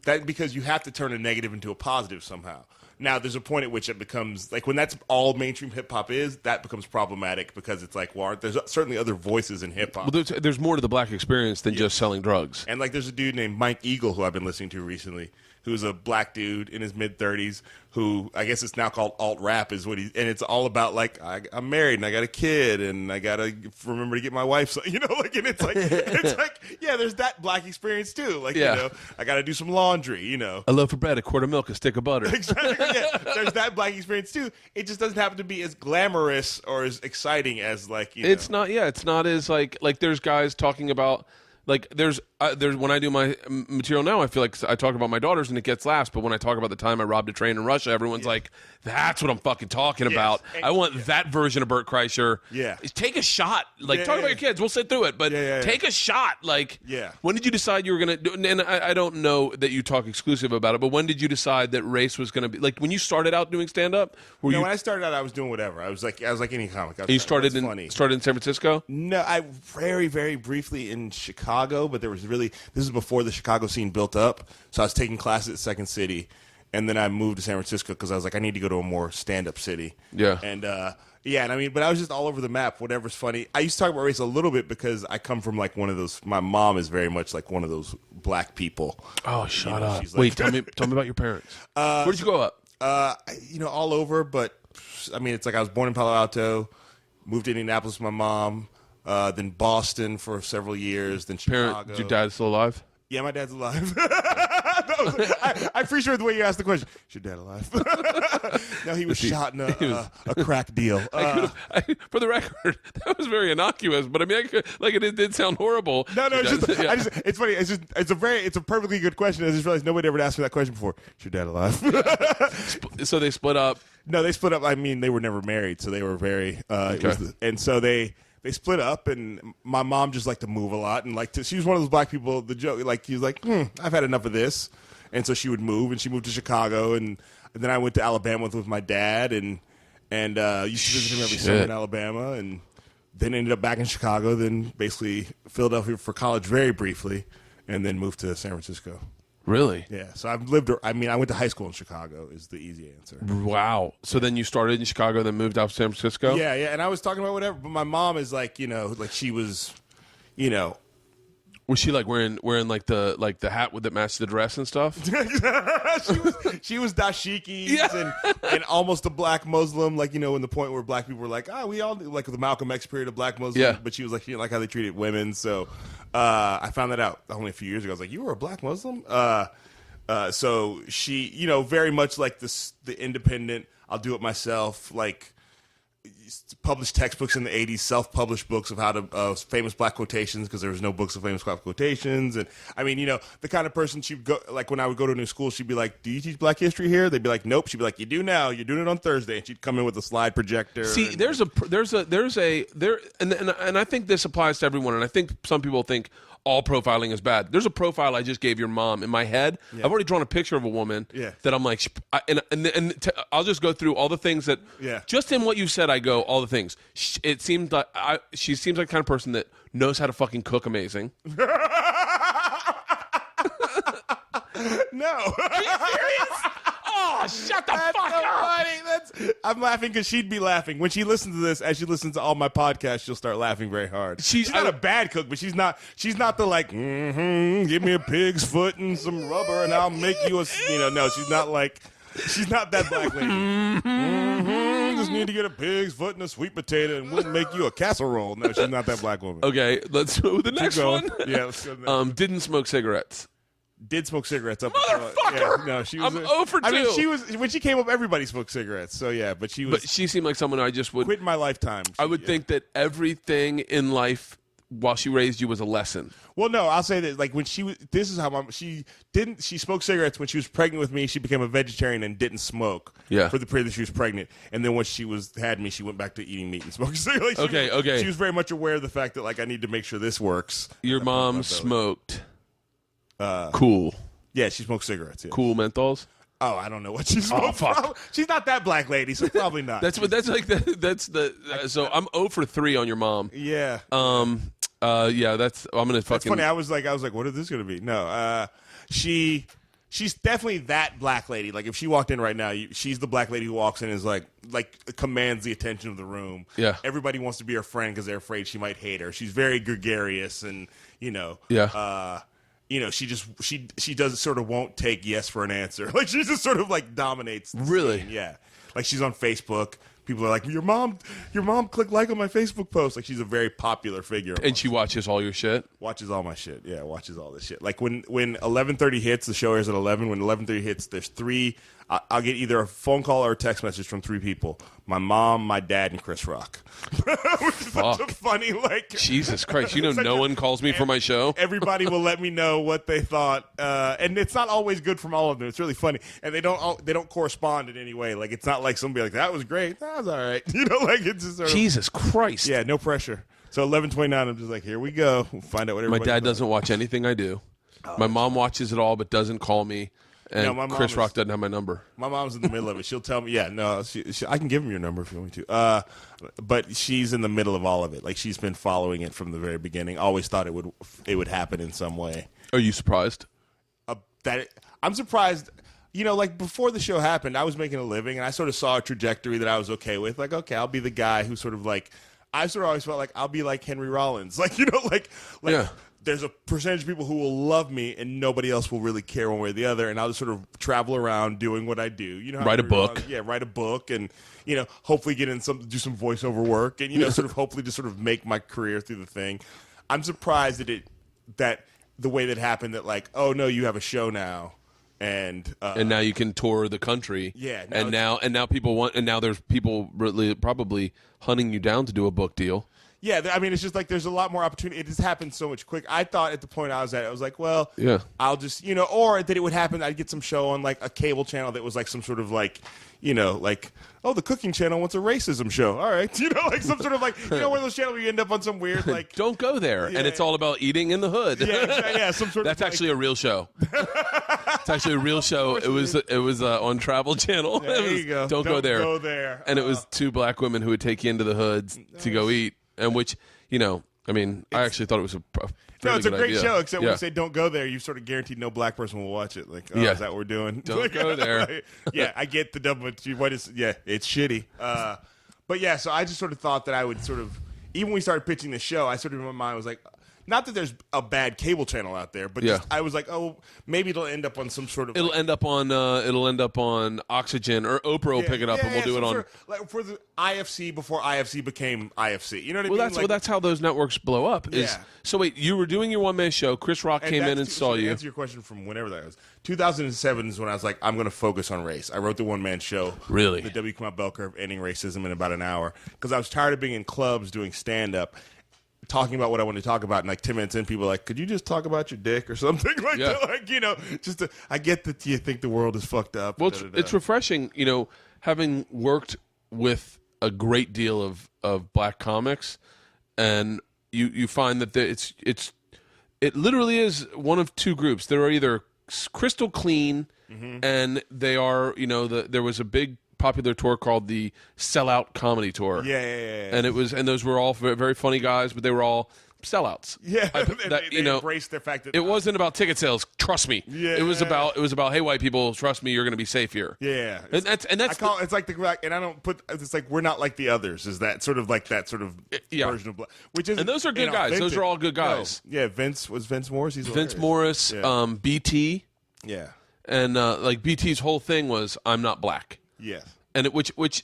that because you have to turn a negative into a positive somehow. Now, there's a point at which it becomes, like, when that's all mainstream hip-hop is, that becomes problematic because it's like, well, there's certainly other voices in hip-hop. Well, there's more to the black experience than just selling drugs. And, like, there's a dude named Mike Eagle who I've been listening to recently, who's a black dude in his mid-30s who, I guess it's now called alt-rap, is what and it's all about, like, I'm married and I got a kid and I got to remember to get my wife, and it's like, yeah, there's that black experience too. Like, I got to do some laundry, A loaf of bread, a quart of milk, a stick of butter. Exactly. Yeah, there's that black experience too. It just doesn't happen to be as glamorous or as exciting as like It's not. Yeah, it's not as like there's guys talking about like there's when I do my material now, I feel like I talk about my daughters and it gets laughs. But when I talk about the time I robbed a train in Russia, everyone's like, "That's what I'm fucking talking about." I want that version of Bert Kreischer. Yeah, take a shot. Like talk about your kids. We'll sit through it, but take a shot. Like, when did you decide you were gonna do? And I don't know that you talk exclusive about it, but when did you decide that race was gonna be like when you started out doing stand up? When I started out, I was doing whatever. I was like any comic. You started in San Francisco? No, I very very briefly in Chicago, but this is before the Chicago scene built up. So I was taking classes at Second City, and then I moved to San Francisco because I was like, I need to go to a more stand-up city. Yeah. And and I mean, but I was just all over the map. Whatever's funny. I used to talk about race a little bit because I come from like one of those. My mom is very much like one of those black people. Oh, shut up! Wait, tell me about your parents. Where did you grow up? All over. But I mean, it's like I was born in Palo Alto, moved to Indianapolis with my mom. Then Boston for several years, then Chicago. Is your dad still alive? Yeah, my dad's alive. I'm pretty sure the way you asked the question, is your dad alive? No, he was shot in a crack deal. For the record, that was very innocuous, but I mean, it did sound horrible. No, it's funny. It's a perfectly good question. I just realized nobody ever asked me that question before. Is your dad alive? So they split up. No, they split up. I mean, they were never married, so they were very. And so they split up, and my mom just liked to move a lot, and she was one of those black people. The joke, like he was like, I've had enough of this, and so she would move, and she moved to Chicago, and then I went to Alabama with my dad, and used to visit him every summer in Alabama, and then ended up back in Chicago, then basically Philadelphia for college very briefly, and then moved to San Francisco. Really? Yeah. So I've lived. I mean, I went to high school in Chicago. Is the easy answer. Wow. So then you started in Chicago, then moved out to San Francisco. Yeah. And I was talking about whatever, but my mom is like, like she was, Was she like wearing like the hat with that matched the dress and stuff? she was dashikis and almost a black Muslim, like in the point where black people were like, we all do, like the Malcolm X period of black Muslims. Yeah. But she was like, she didn't like how they treated women. So I found that out only a few years ago. I was like, you were a black Muslim? So she, very much like the independent, I'll do it myself, like published textbooks in the 80s, self-published books of how to famous black quotations, because there was no books of famous black quotations. And I mean, the kind of person she'd go, like when I would go to a new school, she'd be like, "Do you teach Black history here?" They'd be like, "Nope." She'd be like, "You do now. You're doing it on Thursday." And she'd come in with a slide projector. See, and I think this applies to everyone. And I think some people think all profiling is bad. There's a profile I just gave your mom in my head. Yeah. I've already drawn a picture of a woman that I'm like, I'll just go through all the things that, just in what you said, I go, all the things. It seems like she seems like the kind of person that knows how to fucking cook amazing. No. Are you serious? Oh, shut the fuck up! Funny. I'm laughing because she'd be laughing when she listens to this. As she listens to all my podcasts, she'll start laughing very hard. She's not a bad cook, but she's not the like, give me a pig's foot and some rubber and I'll make you a. No, she's not like. She's not that black lady. Just need to get a pig's foot and a sweet potato and we'll make you a casserole. No, she's not that black woman. Okay, let's go with the next one. Yeah, let's go. Next. Didn't smoke cigarettes. Did smoke cigarettes up. Motherfucker! No, she was. I'm 0 for 2. I mean, she was when she came up. Everybody smoked cigarettes. So yeah, but she was. But she seemed like someone I just would quit in my lifetime. I would think that everything in life while she raised you was a lesson. Well, no, I'll say that like when she was. This is how she smoked cigarettes when she was pregnant with me. She became a vegetarian and didn't smoke. Yeah. For the period that she was pregnant, and then once she had me, she went back to eating meat and smoking cigarettes. Like, okay. She was very much aware of the fact that like I need to make sure this works. Your mom smoked. Cool. Yeah, she smokes cigarettes. Yeah. Cool menthols. Oh, I don't know what she smokes. Oh, fuck. She's not that black lady, so probably not. So I'm 0 for 3 on your mom. Yeah. I'm gonna fucking. That's funny. I was like, what is this gonna be? No. She's definitely that black lady. Like if she walked in right now, she's the black lady who walks in and is like commands the attention of the room. Yeah. Everybody wants to be her friend because they're afraid she might hate her. She's very gregarious and Yeah. She does sort of won't take yes for an answer. Like she just sort of like dominates. Really? Scene. Yeah. Like she's on Facebook. People are like, your mom clicked like on my Facebook post. Like she's a very popular figure. And she watches all your shit? Watches all my shit. Yeah, watches all this shit. Like when 11:30 hits, the show airs at 11. When 11:30 hits, there's 3. I'll get either a phone call or a text message from 3 people: my mom, my dad, and Chris Rock. Which is such a funny Jesus Christ! No one calls me for my show. Everybody will let me know what they thought, and it's not always good from all of them. It's really funny, and they don't correspond in any way. Like it's not like somebody like that was great, that was all right. Like it's just sort of, Jesus Christ. Yeah, no pressure. So 11:29, I'm just like, here we go. We'll find out what everybody. My dad doesn't watch anything I do. My mom watches it all, but doesn't call me. And Chris Rock doesn't have my number. My mom's in the middle of it. She'll tell me, I can give him your number if you want me to. But she's in the middle of all of it. Like she's been following it from the very beginning. Always thought it would happen in some way. Are you surprised? I'm surprised. Like before the show happened, I was making a living, and I sort of saw a trajectory that I was okay with. Like, okay, I'll be the guy who sort of like. I sort of always felt like I'll be like Henry Rollins, like yeah. There's a percentage of people who will love me and nobody else will really care one way or the other, and I'll just sort of travel around doing what I do. Write a book. Write a book and, hopefully get in do some voiceover work and, sort of hopefully just sort of make my career through the thing. I'm surprised that the way that happened that like, oh no, you have a show now. And now you can tour the country. Yeah. And now people want, and now there's people really probably hunting you down to do a book deal. Yeah, I mean, it's just like there's a lot more opportunity. It just happened so much quick. I thought at the point I was at, I was like, well, yeah, I'll just, or that it would happen. I'd get some show on like a cable channel that was like some sort of like, like, oh, the cooking channel wants a racism show. All right. Like some sort of like, one of those channels where you end up on some weird like. Don't go there. Yeah, and it's all about eating in the hood. Yeah, some sort That's of. Actually a real show. It's actually a real show. It was on Travel Channel. Yeah, there you go. Don't go there. Go there. And it was 2 black women who would take you into the hoods to go eat. And which, I mean, I actually thought it was a it's a great idea. show, except when you say don't go there, you sort of guaranteed no black person will watch it. Like, is that what we're doing? Don't go there. Yeah, I get the double. It's shitty. But yeah, so I just sort of thought that I would sort of, even when we started pitching the show, I sort of in my mind was like, not that there's a bad cable channel out there, but just, I was like, oh, maybe it'll end up on some sort of. It'll end up on Oxygen, or Oprah will pick it up and we'll do it on. Sort of, like for the IFC before IFC became IFC. You know what I mean? That's how those networks blow up. So wait, you were doing your one-man show. Chris Rock came in and saw you. To answer your question from whenever that was, 2007 is when I was like, I'm going to focus on race. I wrote the one-man show. Really? The W. Kamau Bell Curve, Ending Racism in About an Hour. Because I was tired of being in clubs doing stand-up, talking about what I wanted to talk about, and like 10 minutes in, people were like, could you just talk about your dick or something like that? Like, you know, I get that you think the world is fucked up. Well, it's refreshing, you know, having worked with a great deal of black comics, and you find that it literally is one of two groups. There are either crystal clean, and they are, you know, there was a big popular tour called the Sellout Comedy Tour. Yeah. And those were all very funny guys, but they were all sellouts. Yeah, they embraced the fact that it wasn't about ticket sales. Trust me. Yeah, it was about hey, white people, trust me, you're going to be safe here. Yeah, and that's it's like and I don't put it's like we're not like the others. Is that sort of version of black? Which is, and those are good guys. Those are all good guys. No. Yeah, Vince Morris. He's Vince Morris. BT. Yeah, and like BT's whole thing was I'm not black. Yes, and which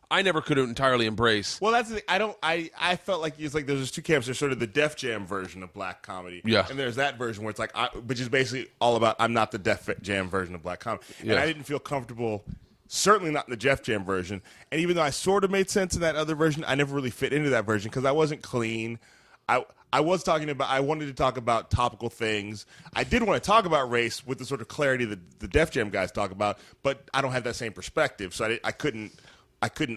I never could entirely embrace. Well, that's the thing. I felt like it's like there's two camps. There's sort of the Def Jam version of black comedy. Yeah. And there's that version where it's like, which is basically all about I'm not the Def Jam version of black comedy. And I didn't feel comfortable, certainly not in the Def Jam version. And even though I sort of made sense in that other version, I never really fit into that version because I wasn't clean. I wanted to talk about topical things. I did want to talk about race with the sort of clarity that the Def Jam guys talk about, but I don't have that same perspective. So I couldn't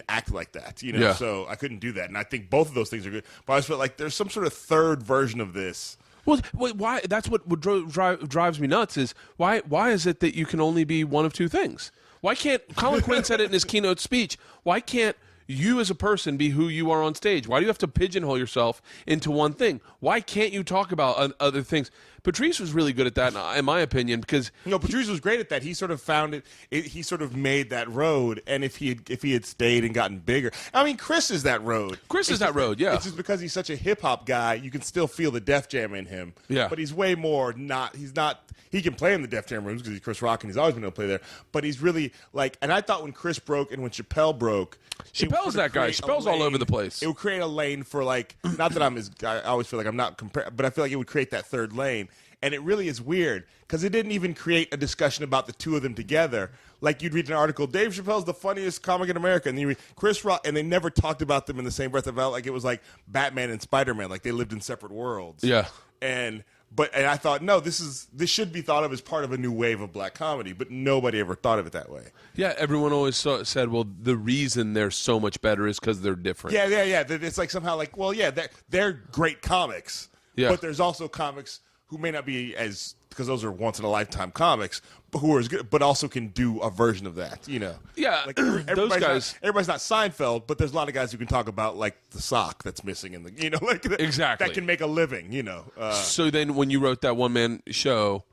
act like that, you know. Yeah. So I couldn't do that, and I think both of those things are good. But I just felt like there's some sort of third version of this. Well, why? That's what drives me nuts. Is why is it that you can only be one of two things? Why can't Colin Quinn said it in his keynote speech? Why can't you as a person be who you are on stage? Why do you have to pigeonhole yourself into one thing? Why can't you talk about other things? Patrice was really good at that, in my opinion, because Patrice was great at that. He sort of found it. He sort of made that road, and if he had stayed and gotten bigger, I mean, Chris is that road. Yeah. It's just because he's such a hip hop guy, you can still feel the Def Jam in him. Yeah. But he's way more not. He's not. He can play in the Def Jam rooms because he's Chris Rock and he's always been able to play there. But he's really like. And I thought when Chris broke and when Chappelle broke, Chappelle's that guy. Chappelle's all over the place. It would create a lane for like. Not that I always feel like I'm not comparing, but I feel like it would create that third lane. And it really is weird because it didn't even create a discussion about the two of them together. Like you'd read an article, Dave Chappelle's the funniest comic in America, and then you read Chris Rock, and they never talked about them in the same breath. I felt like it was like Batman and Spider-Man, like they lived in separate worlds. Yeah. And I thought, no, this should be thought of as part of a new wave of black comedy, but nobody ever thought of it that way. Yeah, everyone always said, well, the reason they're so much better is because they're different. Yeah. It's like somehow like, well, yeah, they're great comics, but there's also comics who may not be as, because those are once in a lifetime comics, but who are as good, but also can do a version of that, you know? Yeah, like those guys. Everybody's not Seinfeld, but there's a lot of guys who can talk about like the sock that's missing in the, you know, like exactly that can make a living, you know. So then, when you wrote that one man show,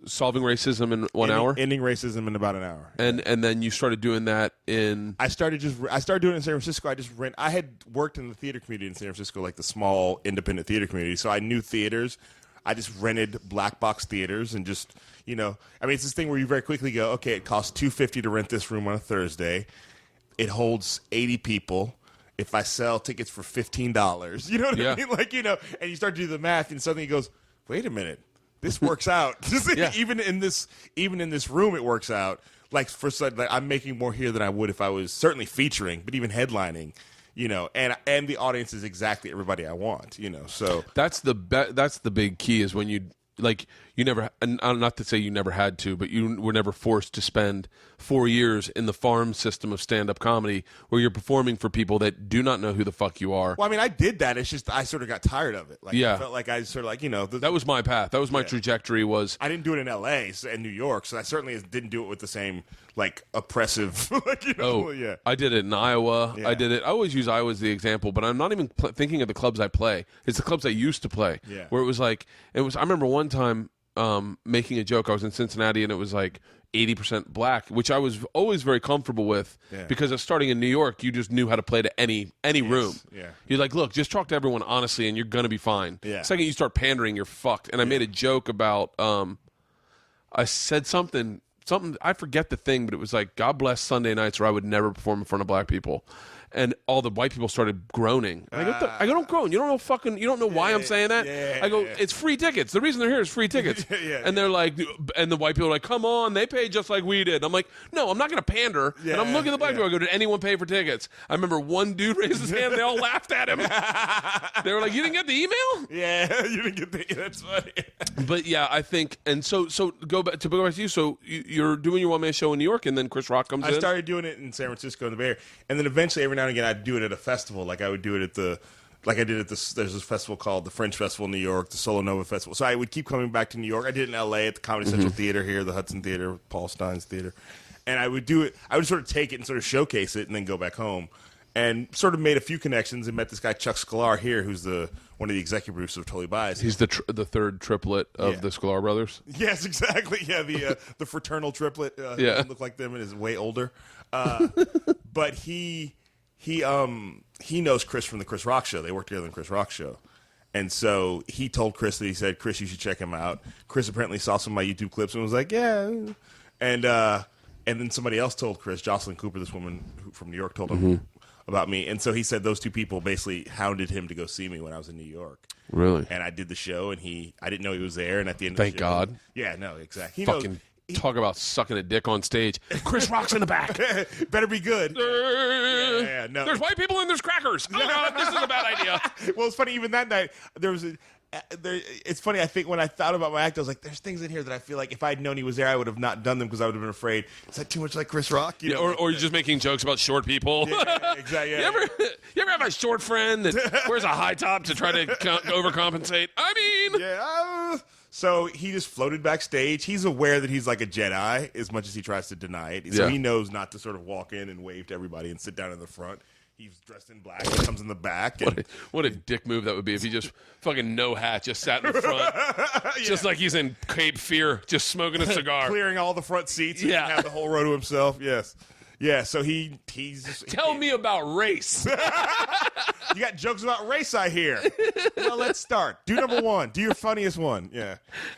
Solving Racism in 1 hour, Ending Racism in About an Hour, and then you started doing that in. I started doing it in San Francisco. I had worked in the theater community in San Francisco, like the small independent theater community, so I knew theaters. I just rented black box theaters and just, you know, I mean, it's this thing where you very quickly go, okay, it costs $250 to rent this room on a Thursday. It holds 80 people. If I sell tickets for $15, you know what I mean? Like, you know, and you start to do the math, and suddenly it goes, wait a minute, this works out. Even in this room, it works out. Like I'm making more here than I would if I was certainly featuring, but even headlining. You know, and the audience is exactly everybody I want. You know, so that's the big key is when you like you never, and not to say you never had to, but you were never forced to spend 4 years in the farm system of stand-up comedy where you're performing for people that do not know who the fuck you are. Well, I mean, I did that. It's just I sort of got tired of it. Like, I felt like I sort of like, you know. That was my path. That was my trajectory was. I didn't do it in L.A. and New York, so I certainly didn't do it with the same, like, oppressive, like, you know. I did it in Iowa. Yeah. I did it. I always use Iowa as the example, but I'm not even thinking of the clubs I play. It's the clubs I used to play. Yeah. Where it was like, I remember one time, making a joke. I was in Cincinnati and it was like 80% black, which I was always very comfortable with because of starting in New York, you just knew how to play to any room. Yeah. You're like, look, just talk to everyone honestly and you're going to be fine. Yeah. Second you start pandering, you're fucked. And I made a joke about, I said something, I forget the thing, but it was like, God bless Sunday nights or I would never perform in front of black people. And all the white people started groaning. I go, don't groan. You don't know why I'm saying that. I go, it's free tickets. The reason they're here is free tickets. And they're like, and the white people are like, come on, they paid just like we did. I'm like, no, I'm not going to pander. And I'm looking at the black people. I go, did anyone pay for tickets? I remember one dude raised his hand and they all laughed at him. They were like, you didn't get the email? Yeah, you didn't get the. That's funny. But yeah, I think, and so go back to you. So you're doing your one-man show in New York, and then Chris Rock comes in. I started doing it in San Francisco in the Bay Area, and then eventually every now and again I'd do it at a festival. Like I would do it at there's this festival called the Fringe Festival in New York, the Solo Nova Festival. So I would keep coming back to New York. I did it in L.A. at the Comedy Central Theater here, the Hudson Theater, Paul Stein's theater, and I would do it. I would sort of take it and sort of showcase it, and then go back home. And sort of made a few connections and met this guy Chuck Sklar here, who's one of the executive producers of Totally Biased. He's the third triplet of the Sklar brothers. Yes, exactly. Yeah, the fraternal triplet. He doesn't look like them and is way older. But he knows Chris from the Chris Rock show. They worked together on the Chris Rock show. And so he told Chris that he said, Chris, you should check him out. Chris apparently saw some of my YouTube clips and was like, yeah. And then somebody else told Chris, Jocelyn Cooper, this woman from New York, told him about me. And so he said those two people basically hounded him to go see me when I was in New York. Really? And I did the show, and I didn't know he was there. And at the end Thank of the show, God. Yeah, no, exactly. Talk about sucking a dick on stage. Chris Rock's in the back. Better be good. No. There's white people and there's crackers. Oh, God, this is a bad idea. Well, it's funny, even that night, it's funny, I think when I thought about my act, I was like, there's things in here that I feel like if I'd known he was there, I would have not done them because I would have been afraid. Is that too much like Chris Rock? Or you're just making jokes about short people. Yeah, exactly. Yeah. You ever have a short friend that wears a high top to try to overcompensate? I mean... Yeah. So he just floated backstage. He's aware that he's like a Jedi as much as he tries to deny it. So he knows not to sort of walk in and wave to everybody and sit down in the front. He's dressed in black. He comes in the back. And what a dick move that would be if he just fucking no hat, just sat in the front. Just like he's in Cape Fear, just smoking a cigar. Clearing all the front seats. So he can have the whole row to himself. Yes. Yeah, so he's... Tell me about race. You got jokes about race, I hear. Well, let's start. Do number one. Do your funniest one. Yeah.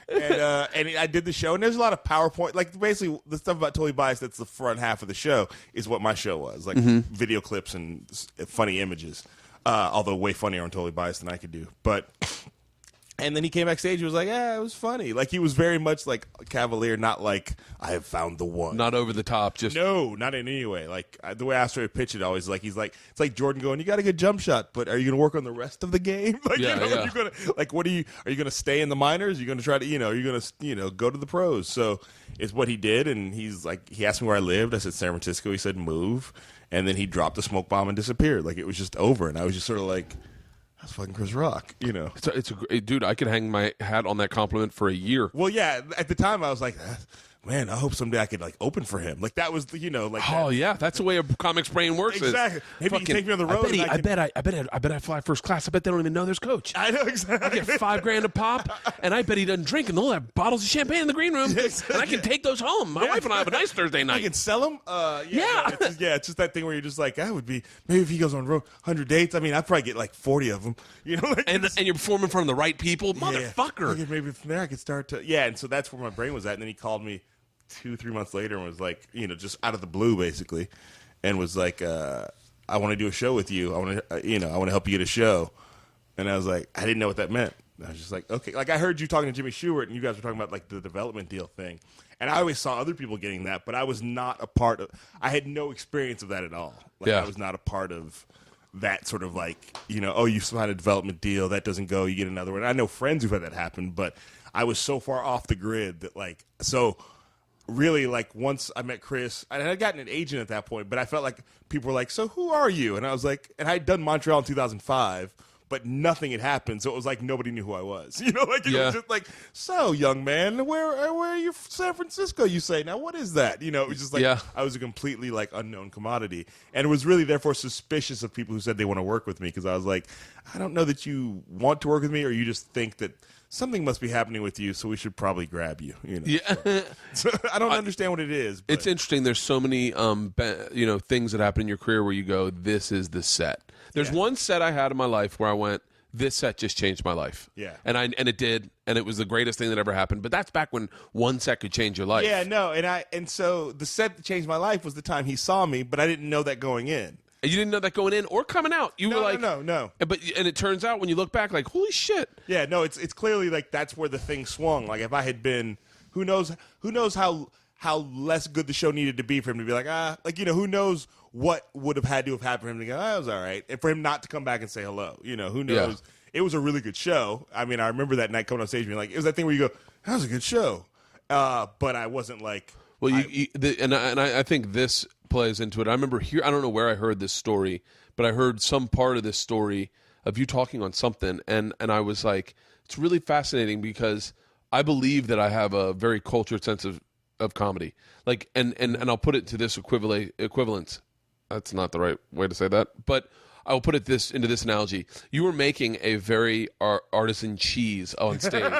And I did the show, and there's a lot of PowerPoint. Like, basically, the stuff about Totally Biased that's the front half of the show is what my show was. Like, video clips and funny images. Although way funnier on Totally Biased than I could do. But... And then he came backstage. He was like, "Yeah, it was funny." Like he was very much like a cavalier, not like I have found the one. Not over the top. Just no, not in any way. Like the way I started to pitch it, always like he's like it's like Jordan going, "You got a good jump shot, but are you going to work on the rest of the game? Like, you're gonna like what are you going to stay in the minors? You're going to try to you're going to go to the pros." So it's what he did, and he's like he asked me where I lived. I said San Francisco. He said move, and then he dropped the smoke bomb and disappeared. Like it was just over, and I was just sort of like. That's fucking Chris Rock, It's a great dude. I could hang my hat on that compliment for a year. Well, yeah. At the time, I was like, man, I hope someday I could like open for him. Like that was, like. Oh yeah, that's the way a comic's brain works. Exactly. Maybe you take me on the road. I bet I fly first class. I bet they don't even know there's coach. I know exactly. I get $5,000 a pop, and I bet he doesn't drink, and they'll have bottles of champagne in the green room, and I can take those home. My wife and I have a nice Thursday night. I can sell them. It's just that thing where you're just like, that would be maybe if he goes on 100 dates. I mean, I'd probably get like 40 of them. And you're performing in front of the right people, motherfucker. Maybe from there I could start to and so that's where my brain was at. And then he called me 2-3 months later and was like, just out of the blue basically, and was like, I want to do a show with you. I want to help you get a show. And I was like, I didn't know what that meant. I was just like, okay. Like I heard you talking to Jimmy Stewart, and you guys were talking about like the development deal thing. And I always saw other people getting that, but I was not a part of. I had no experience of that at all. I was not a part of that sort of like, you signed a development deal, that doesn't go, you get another one. I know friends who've had that happen, but I was so far off the grid that really, like, once I met Chris, and I had gotten an agent at that point, but I felt like people were like, so who are you? And I was like, and I had done Montreal in 2005, but nothing had happened, so it was like nobody knew who I was. It was just like, so, young man, where are you? San Francisco, you say. Now, what is that? It was just like, I was a completely, like, unknown commodity, and was really, therefore, suspicious of people who said they want to work with me, because I was like, I don't know that you want to work with me, or you just think that something must be happening with you, so we should probably grab you. Yeah. So I don't understand what it is. But. It's interesting. There's so many, things that happen in your career where you go, this is the set. There's one set I had in my life where I went, this set just changed my life. Yeah. And it did, and it was the greatest thing that ever happened. But that's back when one set could change your life. Yeah, no, and so the set that changed my life was the time he saw me, but I didn't know that going in. And you didn't know that going in or coming out. You were like, no. But it turns out when you look back, like, holy shit. Yeah, no, it's clearly like that's where the thing swung. Like if I had been, who knows how less good the show needed to be for him to be like, who knows what would have had to have happened for him to go, it was all right, and for him not to come back and say hello. Who knows? Yeah. It was a really good show. I mean, I remember that night coming on stage being like, it was that thing where you go, that was a good show, but I wasn't like. Well, I think this plays into it. I remember I don't know where I heard this story, but I heard some part of this story of you talking on something, and I was like, it's really fascinating because I believe that I have a very cultured sense of comedy. Like, and I'll put it to this equivalence. That's not the right way to say that, but I'll put it into this analogy. You were making a very artisan cheese on stage.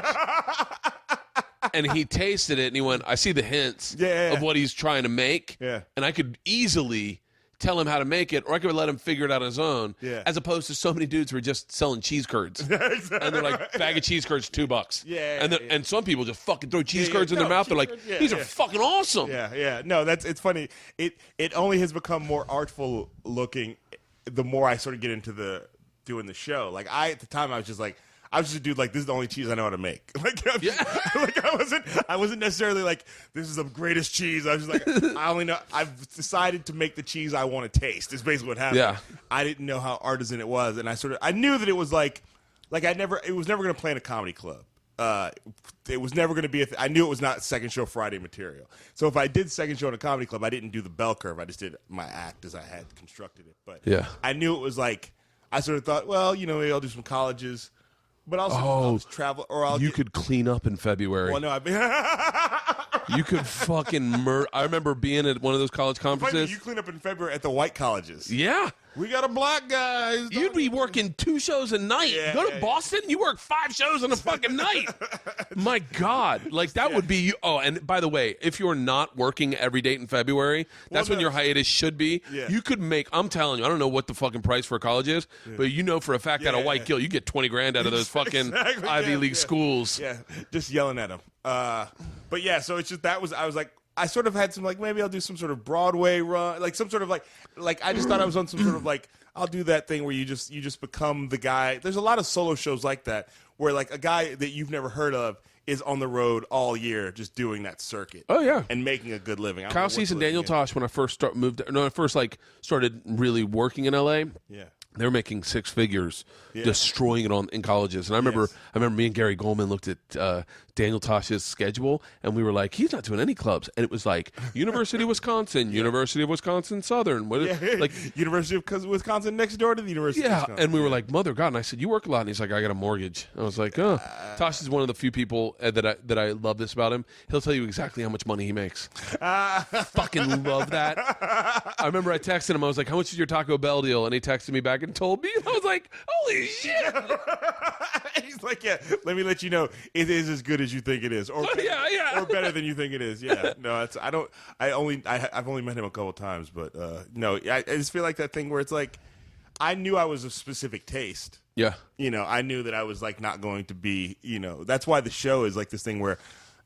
And he tasted it, and he went, I see the hints of what he's trying to make, and I could easily tell him how to make it, or I could let him figure it out on his own, as opposed to so many dudes who are just selling cheese curds. Exactly. And they're like, bag of cheese curds, $2. Yeah. And some people just fucking throw cheese curds in their mouth. They're like, these are fucking awesome. Yeah. No, it's funny. It only has become more artful looking the more I sort of get into doing the show. Like at the time, I was just a dude like, this is the only cheese I know how to make. Like I wasn't necessarily like, this is the greatest cheese. I was just like, I only know, I've decided to make the cheese I want to taste. Is basically what happened. Yeah. I didn't know how artisan it was, and I knew that it was it was never going to play in a comedy club. It was never going to be I knew it was not Second Show Friday material. So if I did Second Show in a comedy club, I didn't do the bell curve. I just did my act as I had constructed it. But I knew it was like, I sort of thought, well, maybe I'll do some colleges. But also, I'll just travel, or you could clean up in February. Well, no, you could fucking murder. I remember being at one of those college conferences. You clean up in February at the white colleges. Yeah. We got a black guys. You'd be working 2 shows a night. Go to Boston, you work 5 shows in a fucking night. My God. Like, that would be you. Oh, and by the way, if you're not working every date in February, that's when your hiatus should be. Yeah. You could make, I'm telling you, I don't know what the fucking price for a college is, but you know for a fact that a white guild, you get $20,000 out of those fucking Ivy League schools. Yeah, just yelling at them. But yeah, so it's just, I was like, I sort of had some maybe I'll do some sort of Broadway run, like some sort of like I just thought I was on some sort of I'll do that thing where you just become the guy. There's a lot of solo shows like that where like a guy that you've never heard of is on the road all year just doing that circuit. Oh yeah, and making a good living. Kyle Cease and Daniel Tosh, when I first started really working in LA. Yeah. They were making 6 figures, destroying it in colleges. And I remember me and Gary Goldman looked at Daniel Tosh's schedule, and we were like, he's not doing any clubs. And it was like University of Wisconsin, University of Wisconsin Southern, like University of Wisconsin next door to the University. Yeah, of Wisconsin. and we were like, Mother God. And I said, you work a lot. And he's like, I got a mortgage. I was like, oh. Tosh is one of the few people that I love this about him. He'll tell you exactly how much money he makes. Fucking love that. I remember I texted him. I was like, how much is your Taco Bell deal? And he texted me back and told me. I was like, holy shit. He's like, yeah, let me let you know it is as good as you think it is, or or better than you think it is. Yeah, no, I've only met him a couple times, but no, I just feel like that thing where it's like, I knew I was a specific taste. Yeah, I knew that I was like not going to be. That's why the show is like this thing where,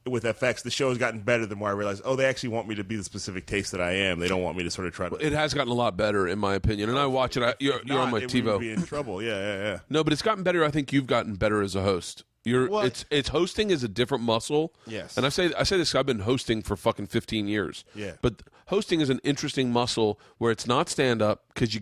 with FX, the show has gotten better the more I realize, they actually want me to be the specific taste that I am. They don't want me to sort of try to. It has gotten a lot better, in my opinion. And I watch it. You're on my TiVo. Would be in trouble. Yeah. No, but it's gotten better. I think you've gotten better as a host. It's hosting is a different muscle. Yes. And I say this. I've been hosting for fucking 15 years. Yeah. But hosting is an interesting muscle where it's not stand up because you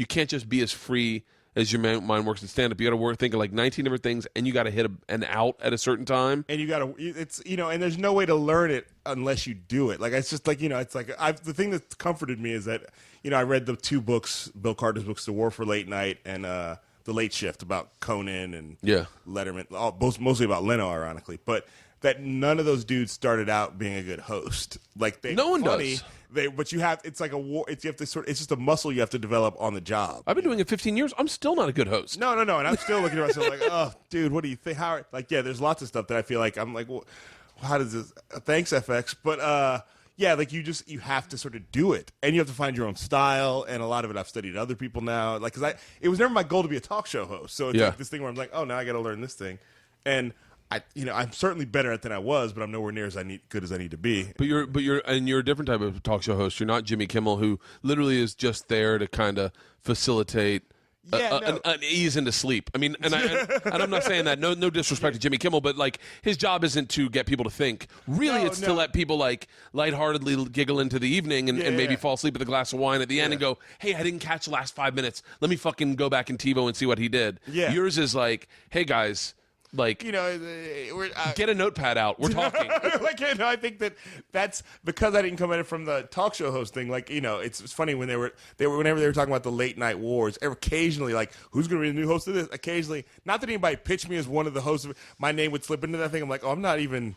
can't just be as free as your mind works in stand-up. You got to think of like 19 different things, and you got to hit an out at a certain time. And you got to, and there's no way to learn it unless you do it. Like, it's just like, it's like, the thing that comforted me is that, I read the 2 books, Bill Carter's books, The War for Late Night and The Late Shift, about Conan and Letterman, mostly about Leno, ironically. But that none of those dudes started out being a good host. Like, no one does. But you have, it's like a war. You have to it's just a muscle you have to develop on the job. I've been doing it 15 years. I'm still not a good host. No, and I'm still looking at myself like, oh, dude, what do you think? There's lots of stuff that I feel like I'm like, well, how does this? Thanks, FX, but like you have to sort of do it, and you have to find your own style. And a lot of it I've studied other people now, like because it was never my goal to be a talk show host. So it's like this thing where I'm like, oh, now I got to learn this thing, and I'm certainly better at it than I was, but I'm nowhere near as good as I need to be. But you're a different type of talk show host. You're not Jimmy Kimmel, who literally is just there to kind of facilitate an ease into sleep. I mean, and I'm not saying that. No disrespect to Jimmy Kimmel, but like his job isn't to get people to think. Really, it's to let people like lightheartedly giggle into the evening and maybe fall asleep with a glass of wine at the end and go, "Hey, I didn't catch the last 5 minutes. Let me fucking go back in TiVo and see what he did." Yeah. Yours is like, "Hey guys." Like, get a notepad out. We're talking. I think that's because I didn't come at it from the talk show host thing. Like, it's funny when whenever they were talking about the late night wars. Occasionally, like, who's going to be the new host of this? Occasionally, not that anybody pitched me as one of the hosts. My name would slip into that thing. I'm like, oh, I'm not even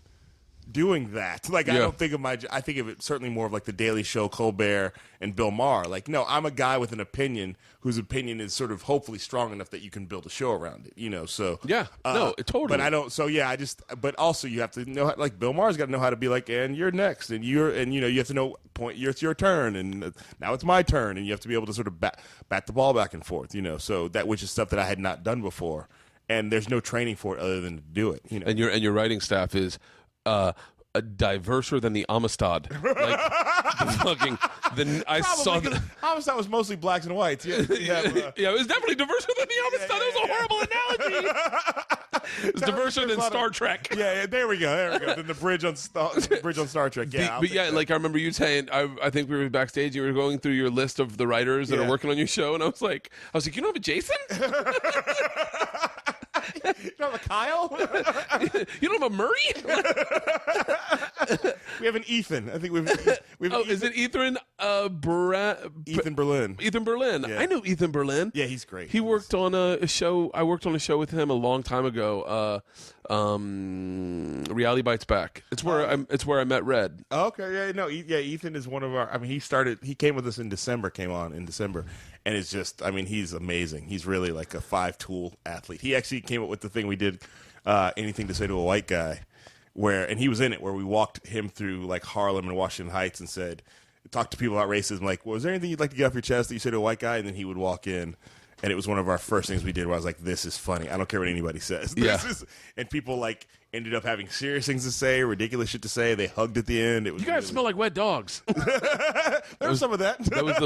doing that. Like, I don't think of I think of it certainly more of like the Daily Show, Colbert, and Bill Maher. Like, no, I'm a guy with an opinion whose opinion is sort of hopefully strong enough that you can build a show around it, so. Yeah, totally. But I don't, but also you have to know, like, Bill Maher's got to know how to be like, and you're next, and you have to know, it's your turn, and now it's my turn, and you have to be able to sort of bat the ball back and forth, so which is stuff that I had not done before. And there's no training for it other than to do it, And your writing staff is diverser than the Amistad. Like, saw the Amistad was mostly blacks and whites. Yeah, it was definitely diverser than the Amistad. That was a horrible analogy. It's diverser than Star Trek. Yeah, there we go. Then the bridge on Star Trek. Yeah, like I remember you saying, I think we were backstage. You were going through your list of the writers that are working on your show, and I was like, you don't have a Jason? You don't have a Kyle? You don't have a Murray? We have an Ethan. I think we have Ethan. Is it Ethan? Ethan Berlin. Ethan Berlin. Yeah. I know Ethan Berlin. Yeah, he's great. He worked on a show. I worked on a show with him a long time ago. Reality Bites Back. It's where I met Red. Okay. Yeah. Ethan is one of our. I mean, he came with us in December. Came on in December, and it's just. I mean, he's amazing. He's really like a 5-tool athlete. He actually came up with the thing we did. Anything to say to a white guy. And he was in it, where we walked him through like Harlem and Washington Heights and talked to people about racism. Like, was there anything you'd like to get off your chest that you say to a white guy? And then he would walk in, and it was one of our first things we did. Where I was like, "This is funny. I don't care what anybody says." And people like ended up having serious things to say, ridiculous shit to say. They hugged at the end. It was you guys smell like wet dogs. There was some of that. That was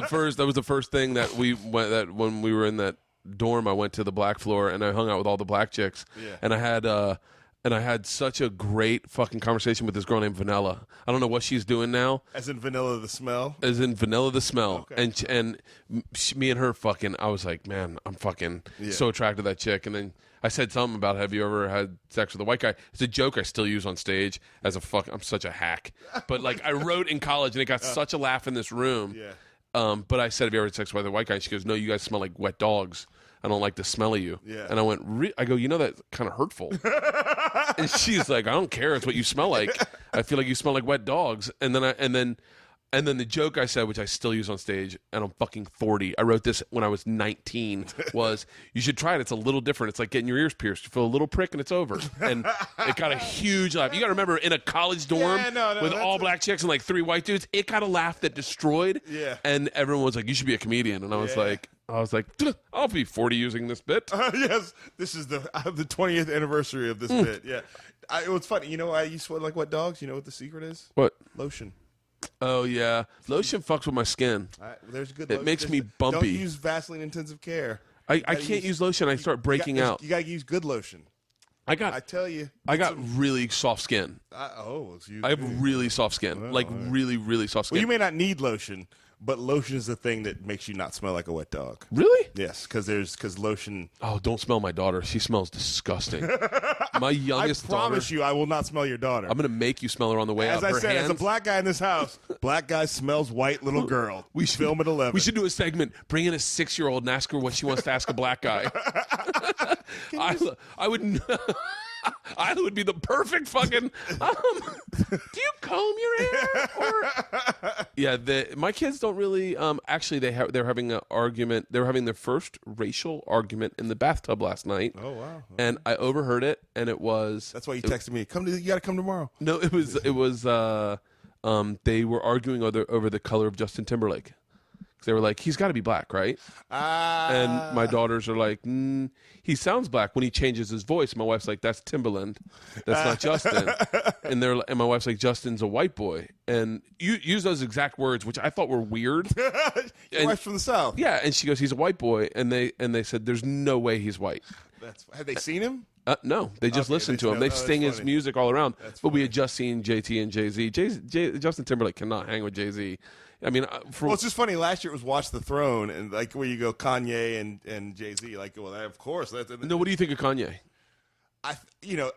the first thing that when we were in that dorm, I went to the black floor and I hung out with all the black chicks. Yeah. And I had such a great fucking conversation with this girl named Vanilla. I don't know what she's doing now. As in Vanilla the Smell? As in Vanilla the Smell. Okay. And me and her fucking, I was like, man, I'm fucking so attracted to that chick. And then I said something about, have you ever had sex with a white guy? It's a joke I still use on stage as I'm such a hack. But like I wrote in college and it got such a laugh in this room. Yeah. But I said, have you ever had sex with a white guy? And she goes, no, you guys smell like wet dogs. I don't like the smell of you. Yeah. And I went, I go, that's kind of hurtful. And she's like, I don't care. It's what you smell like. I feel like you smell like wet dogs. And then the joke I said, which I still use on stage, and I'm fucking 40. I wrote this when I was 19. Was you should try it. It's a little different. It's like getting your ears pierced. You feel a little prick and it's over. And it got a huge laugh. You got to remember, in a college dorm with all black chicks and like 3 white dudes, it got a laugh that destroyed. Yeah. And everyone was like, you should be a comedian. And I was like, I'll be 40 using this bit. Yes, this is the 20th anniversary of this bit. Yeah, it was funny. I used to like wet dogs. You know what the secret is? What? Lotion. Oh yeah, lotion fucks with my skin. There's good. It makes me bumpy. Don't use Vaseline intensive care. I can't use lotion. I start breaking out. You gotta use good lotion. I tell you, I got really soft skin. I have really soft skin, really, really soft skin. Well, you may not need lotion, but lotion is the thing that makes you not smell like a wet dog. Really? Yes, because lotion. Oh, don't smell my daughter. She smells disgusting. My youngest daughter. I promise you, I will not smell your daughter. I'm going to make you smell her on the way out. As I said, as a black guy in this house, black guy smells white little girl. We should film at 11. We should do a segment. Bring in a 6-year-old and ask her what she wants to ask a black guy. I would. I would be the perfect fucking. Do you comb your hair? Or yeah, my kids don't really. Actually, they're having an argument. They were having their first racial argument in the bathtub last night. Oh wow! And I overheard it, and it was. That's why you texted me. You got to come tomorrow. No, it was. They were arguing over the color of Justin Timberlake. They were like, he's got to be black, right? And my daughters are like, he sounds black when he changes his voice. My wife's like, that's Timbaland. That's not Justin. And my wife's like, Justin's a white boy. And you use those exact words, which I thought were weird. Your wife's from the South. Yeah, and she goes, he's a white boy. And they said, there's no way he's white. Have they seen him? No, they just listened to him. They sing his music all around. But we had just seen JT and Jay-Z. Justin Timberlake cannot hang with Jay-Z. I mean, well, it's just funny. Last year it was Watch the Throne, and like where you go, Kanye and Jay-Z. Like, well, of course. No, what do you think of Kanye? I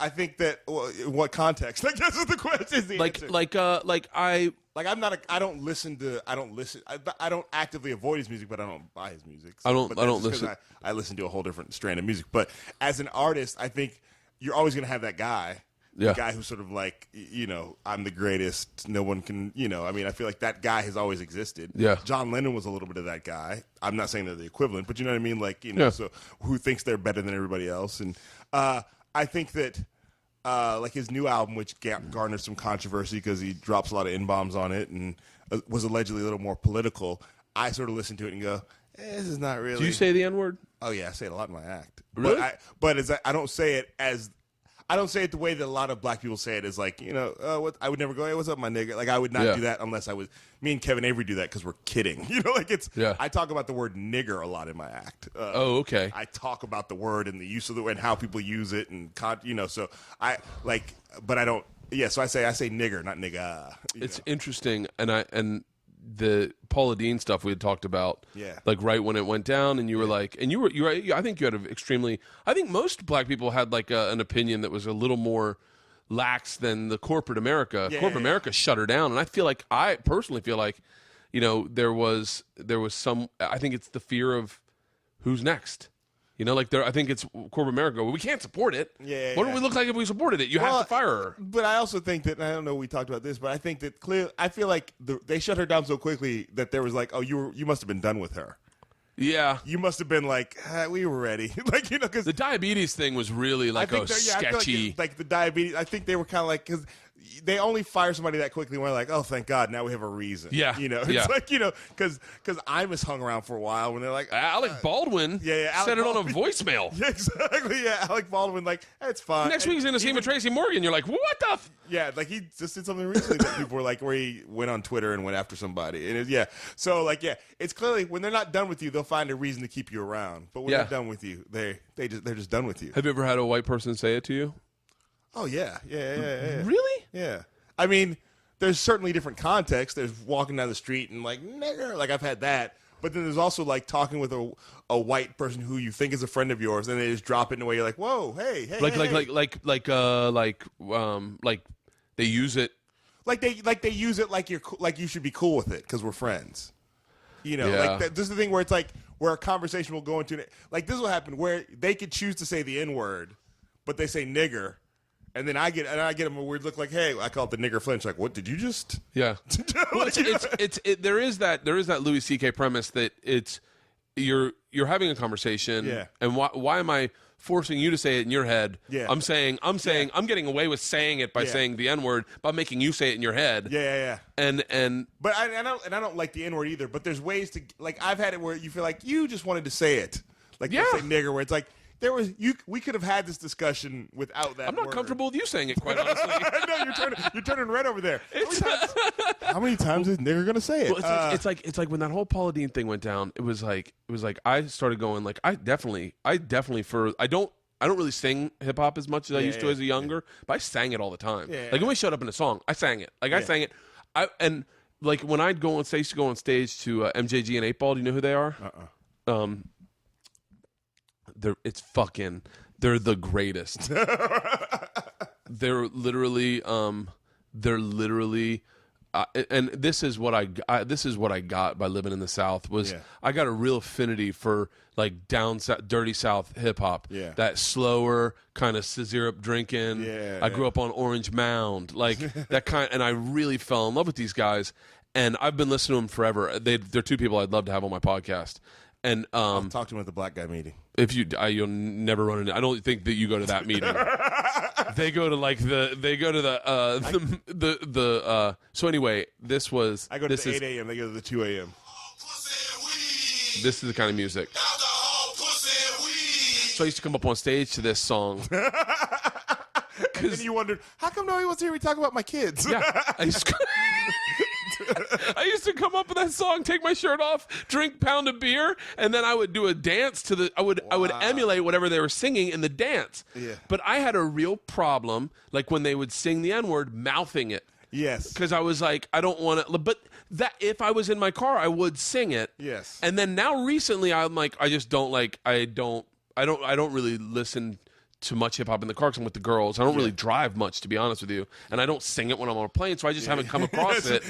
think that in what context? Like, that's what the question is. I don't actively avoid his music, but I don't buy his music. So, I don't listen. I listen to a whole different strand of music. But as an artist, I think you're always going to have that guy. Yeah. The guy who's sort of like, I'm the greatest. No one can, I mean, I feel like that guy has always existed. Yeah. John Lennon was a little bit of that guy. I'm not saying they're the equivalent, but you know what I mean? Like, so who thinks they're better than everybody else? And I think that like his new album, which garnered some controversy because he drops a lot of N-bombs on it and was allegedly a little more political, I sort of listen to it and go, this is not really. Do you say the N-word? Oh, yeah, I say it a lot in my act. Really? But I don't say it I don't say it the way that a lot of black people say it, is like, I would never go, hey, what's up, my nigga? Like, I would not do that unless I was. Me and Kevin Avery do that because we're kidding. I talk about the word nigger a lot in my act. Okay. I talk about the word and the use of the word and how people use it, and so I like, but I don't. Yeah, so I say nigger, not nigga. It's interesting, and the Paula Deen stuff we had talked about, like right when it went down, and you were like, and you're right. I think you had I think most black people had like an opinion that was a little more lax than the corporate America. Corporate America shut her down, and I personally feel like, there was some. I think it's the fear of who's next. I think it's corporate America. Well, we can't support it. What do we look like if we supported it? You have to fire her. But I also think that, and I don't know, we talked about this, but I think that I feel like they shut her down so quickly that there was like, oh, you must have been done with her. Yeah, you must have been like, we were ready, because the diabetes thing was really like sketchy. Like the diabetes, I think they were kind of like, because they only fire somebody that quickly. And we're like, oh, thank God, now we have a reason. Yeah, it's like because Imus hung around for a while when they're like, Alec Baldwin, said it on a voicemail. Yeah, exactly. Yeah, Alec Baldwin, like, it's fine. Next week he's in a scene with Tracy Morgan. You're like, what the? Yeah, like he just did something recently that people were like, where he went on Twitter and went after somebody, and so like, it's clearly when they're not done with you, they'll find a reason to keep you around. But when they're done with you, they're just done with you. Have you ever had a white person say it to you? Oh yeah. Really? Yeah. I mean, there's certainly different contexts. There's walking down the street and like, nigger, like I've had that. But then there's also like talking with a white person who you think is a friend of yours, and they just drop it in a way you're like, whoa, hey, like they use it, like they use it like you should be cool with it because we're friends. Like this is the thing where it's like where a conversation will go into like this will happen where they could choose to say the N-word, but they say nigger. And then I get them a weird look like, hey, I call it the nigger flinch. Like, what did you just? Yeah. Well, there is that Louis C.K. premise that you're having a conversation. Yeah. And why am I forcing you to say it in your head? Yeah. I'm I'm getting away with saying it by saying the N-word by making you say it in your head. Yeah. But I don't like the N-word either. But there's ways to like I've had it where you feel like you just wanted to say it, like you say nigger, where it's like. We could have had this discussion without that. I'm not comfortable with you saying it, quite honestly. No, you're turning red over there. How many times is nigger gonna say it? Well, it's like when that whole Paula Deen thing went down. It was like I started going like I definitely I don't really sing hip hop as much as I used to as a younger, but I sang it all the time. Like when we showed up in a song, I sang it. Like I sang it. And like when I'd go on stage to MJG and 8 Ball. Do you know who they are? They're the greatest. they're literally and this is what I got by living in the South was I got a real affinity for like down south, dirty South hip hop. Yeah. That slower kind of syrup drinking. Yeah, I grew up on Orange Mound, like that kind, and I really fell in love with these guys. And I've been listening to them forever. They're two people I'd love to have on my podcast. And I'll talk to him at the black guy meeting. If you'll never run into. I don't think that you go to that meeting. They go to like so anyway, this was. I go to the 8 a.m. They go to the 2 a.m. This is the kind of music. So I used to come up on stage to this song. And then you wondered, how come nobody wants to hear me talk about my kids? Yeah, I used to come up with that song, take my shirt off, drink pound of beer, and then I would do a dance to the. I would emulate whatever they were singing in the dance. Yeah. But I had a real problem, like when they would sing the N-word, mouthing it. Yes. Because I was like, I don't want to. But that if I was in my car, I would sing it. Yes. And then now recently, I'm like, I just don't like. I don't really listen to much hip hop in the car because I'm with the girls. I don't really drive much, to be honest with you, and I don't sing it when I'm on a plane, so I just haven't come across it.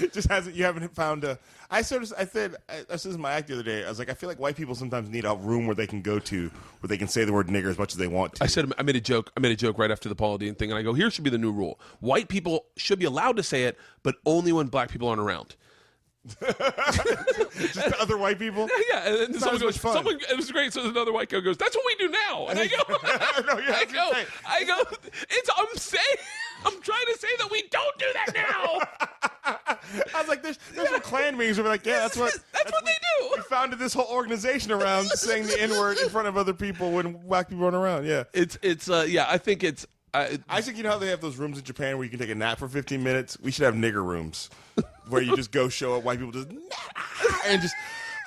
You haven't found a. I said this is my act the other day. I was like, I feel like white people sometimes need a room where they can go to where they can say the word nigger as much as they want to. I said I made a joke right after the Paula Deen thing, and I go, here should be the new rule: white people should be allowed to say it, but only when black people aren't around. Just other white people. Yeah, and then someone goes, it was great. So another white guy goes, "That's what we do now." And I go, I'm trying to say that we don't do that now. I was like, there's some Klan meetings where we're like, yeah, that's what they do. We founded this whole organization around saying the N-word in front of other people when black people aren't around. Yeah, I think it's. I think you know how they have those rooms in Japan where you can take a nap for 15 minutes? We should have nigger rooms where you just go show up, white people just and just,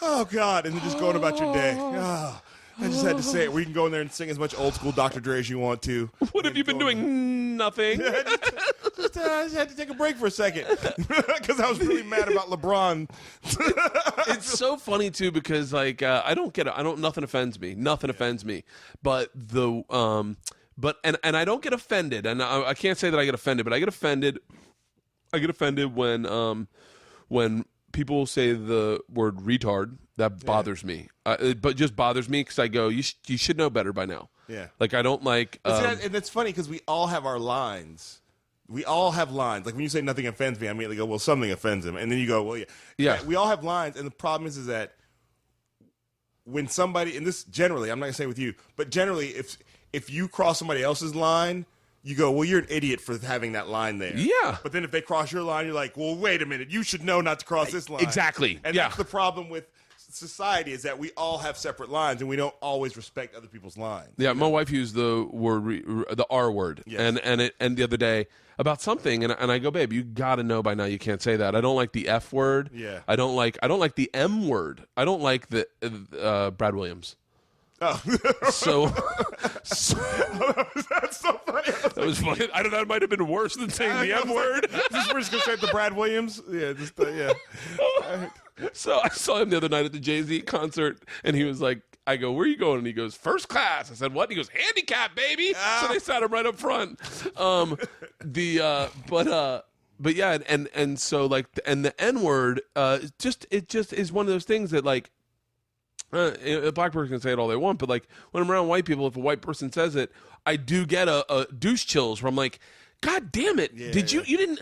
oh God, and then just going about your day. Oh, I just had to say it. Where you can go in there and sing as much old school Dr. Dre as you want to. What have you been doing? Nothing. I just had to take a break for a second because I was really mad about LeBron. It's so funny too because like I don't get it. Nothing offends me. Nothing offends me. But But I don't get offended, and I can't say that I get offended, but I get offended. I get offended when people say the word retard. That bothers me. But just bothers me because I go, you should know better by now. Yeah. Like I don't like. And it's funny because we all have our lines. We all have lines. Like when you say nothing offends me, I immediately go, well, something offends him, and then you go, well, yeah. We all have lines, and the problem is that when somebody, and this generally, I'm not gonna say with you, but generally, if you cross somebody else's line, you go, well, you're an idiot for having that line there. Yeah. But then if they cross your line, you're like, well, wait a minute, you should know not to cross this line. Exactly. And that's the problem with society is that we all have separate lines and we don't always respect other people's lines. Yeah, my wife used the word, the R word, yes. and the other day about something, and I go, babe, you got to know by now you can't say that. I don't like the F word. Yeah. I don't like the M word. I don't like the Brad Williams. Oh. So that's so funny. That was funny. I don't know. It might have been worse than saying the M word. We're just gonna say it to Brad Williams. Yeah, yeah. So I saw him the other night at the Jay-Z concert, and he was like, I go, where are you going? And he goes, first class. I said, what? And he goes, handicap, baby. So they sat him right up front. But yeah, and so like, and the N word, it just is one of those things that like, a black person can say it all they want, but like when I'm around white people, if a white person says it, I do get a douche chills where I'm like, God damn it! You didn't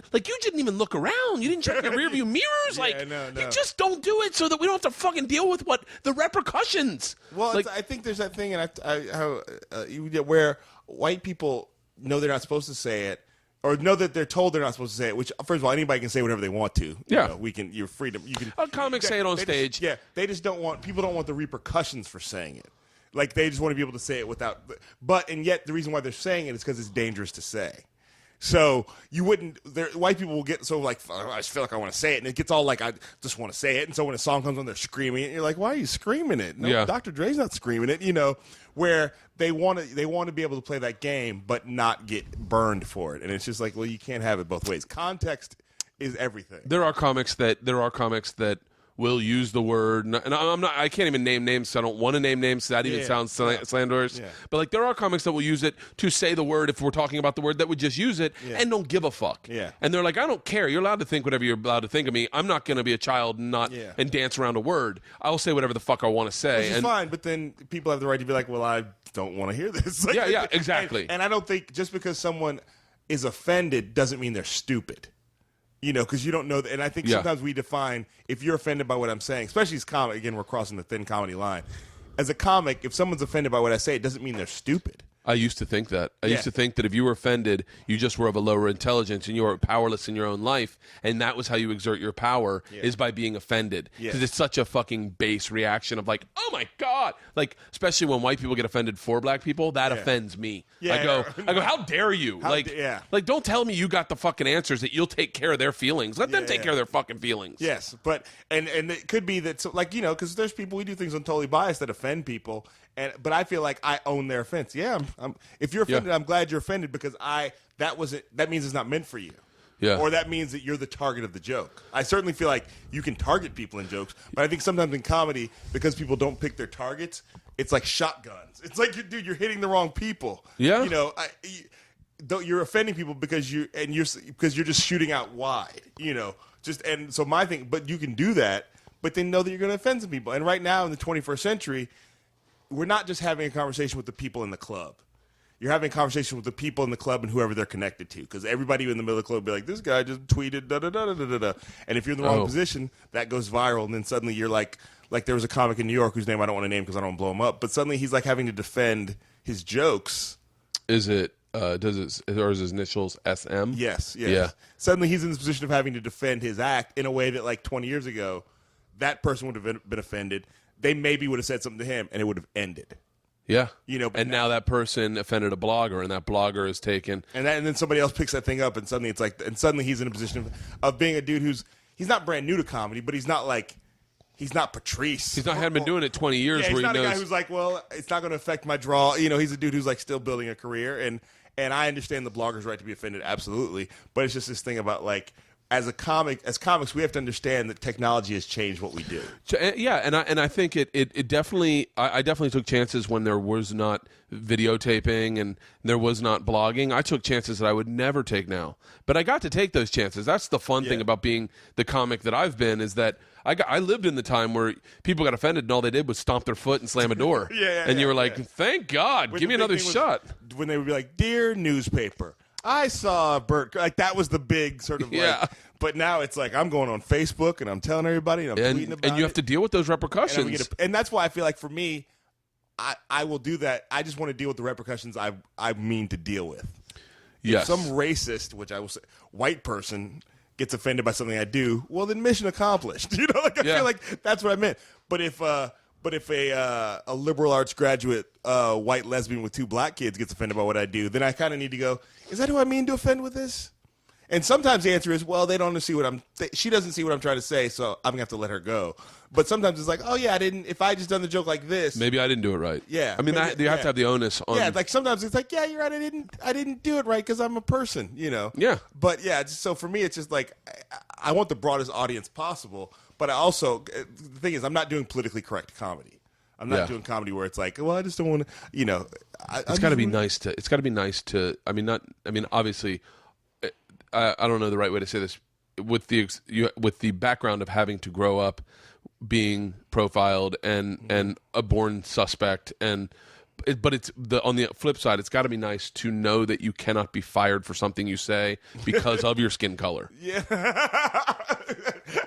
even look around. You didn't check your rearview mirrors. You just don't do it so that we don't have to fucking deal with what the repercussions. Well, like, I think there's that thing, and where white people know they're not supposed to say it, or know that they're told they're not supposed to say it. Which, first of all, anybody can say whatever they want to. Yeah, You're freedom. You can. Comics say it on stage. They just don't want. People don't want the repercussions for saying it. Like they just want to be able to say it without. And yet the reason why they're saying it is because it's dangerous to say. So you wouldn't. White people will get so like, I just feel like I want to say it, and it gets all like, I just want to say it. And so when a song comes on, they're screaming it. And you're like, why are you screaming it? No, Dr. Dre's not screaming it. Where they want to be able to play that game, but not get burned for it. And it's just like, well, you can't have it both ways. Context is everything. There are comics that will use the word, and I can't even name names, so I don't want to name names, so that even sounds slanderous. Yeah. But like, there are comics that will use it to say the word, if we're talking about the word, that would just use it and don't give a fuck. Yeah. And they're like, I don't care. You're allowed to think whatever you're allowed to think of me. I'm not going to be a child and dance around a word. I'll say whatever the fuck I want to say. Which is fine, but then people have the right to be like, well, I don't want to hear this. Like, yeah, exactly. And I don't think just because someone is offended doesn't mean they're stupid. You know, because you don't know. And I think sometimes we define, if you're offended by what I'm saying, especially as comic, again, we're crossing the thin comedy line. As a comic, if someone's offended by what I say, it doesn't mean they're stupid. I used to think that. I used to think that if you were offended, you just were of a lower intelligence and you were powerless in your own life, and that was how you exert your power, is by being offended. Because it's such a fucking base reaction of like, oh my God. Like, especially when white people get offended for black people, that offends me. I go, how dare you? Like, don't tell me you got the fucking answers, that you'll take care of their feelings. Let them take care of their fucking feelings. Yes, but, and it could be that, so, like, you know, because there's people, we do things on Totally Biased that offend people, but I feel like I own their offense. Yeah, if you're offended, I'm glad you're offended, because that means it's not meant for you. Yeah. Or that means that you're the target of the joke. I certainly feel like you can target people in jokes, but I think sometimes in comedy, because people don't pick their targets, it's like shotguns. It's like, dude, you're hitting the wrong people. Yeah. You know, you're offending people because you're just shooting out wide. You know, and so my thing, but you can do that, but then know that you're going to offend some people. And right now in the 21st century, we're not just having a conversation with the people in the club. You're having a conversation with the people in the club and whoever they're connected to. Because everybody in the middle of the club will be like, this guy just tweeted, da-da-da-da-da-da. And if you're in the wrong position, that goes viral. And then suddenly you're like there was a comic in New York whose name I don't want to name because I don't want to blow him up. But suddenly he's like having to defend his jokes. Is it, or is his initials SM? Yes. Yeah. Suddenly he's in this position of having to defend his act in a way that like 20 years ago, that person would have been offended. They maybe would have said something to him and it would have ended. Yeah, you know, and now that person offended a blogger, and that blogger is taken, and then somebody else picks that thing up, and suddenly it's like, and suddenly he's in a position of being a dude he's not brand new to comedy, but he's not Patrice. He's not hadn't been doing it 20 years. Yeah, he's where not he knows. A guy who's like, well, it's not going to affect my draw. You know, he's a dude who's like still building a career, and I understand the blogger's right to be offended, absolutely, but it's just this thing about like, as comics, we have to understand that technology has changed what we do. Yeah, and I think it definitely. I definitely took chances when there was not videotaping and there was not blogging. I took chances that I would never take now, but I got to take those chances. That's the fun thing about being the comic that I've been, is that I lived in the time where people got offended and all they did was stomp their foot and slam a door. And you were like, thank God, give me another shot. When they would be like, dear newspaper, I saw Bert, like that was the big sort of like, but now it's like I'm going on Facebook and I'm telling everybody and I'm tweeting about it. And you have to deal with those repercussions. And that's why I feel like for me, I will do that. I just want to deal with the repercussions I mean to deal with. Yes. If some racist, which I will say, white person gets offended by something I do, well then mission accomplished. You know, like I feel like that's what I meant. But if a liberal arts graduate white lesbian with 2 black kids gets offended by what I do, then I kind of need to go, is that who I mean to offend with this? And sometimes the answer is, well, they don't see what she doesn't see what I'm trying to say, so I'm going to have to let her go. But sometimes it's like, oh yeah, if I just done the joke like this. Maybe I didn't do it right. Yeah. I mean, you have to have the onus on. Yeah, like sometimes it's like, yeah, you're right, I didn't do it right because I'm a person, you know? Yeah. But yeah, so for me, it's just like, I want the broadest audience possible, but I also, the thing is, I'm not doing politically correct comedy. I'm not doing comedy where it's like, well, I just don't want to, you know. It's got to be nice to. It's got to be nice to. I mean, obviously, I don't know the right way to say this. With the background of having to grow up being profiled and a born suspect, but it's on the flip side, it's got to be nice to know that you cannot be fired for something you say because of your skin color. Yeah.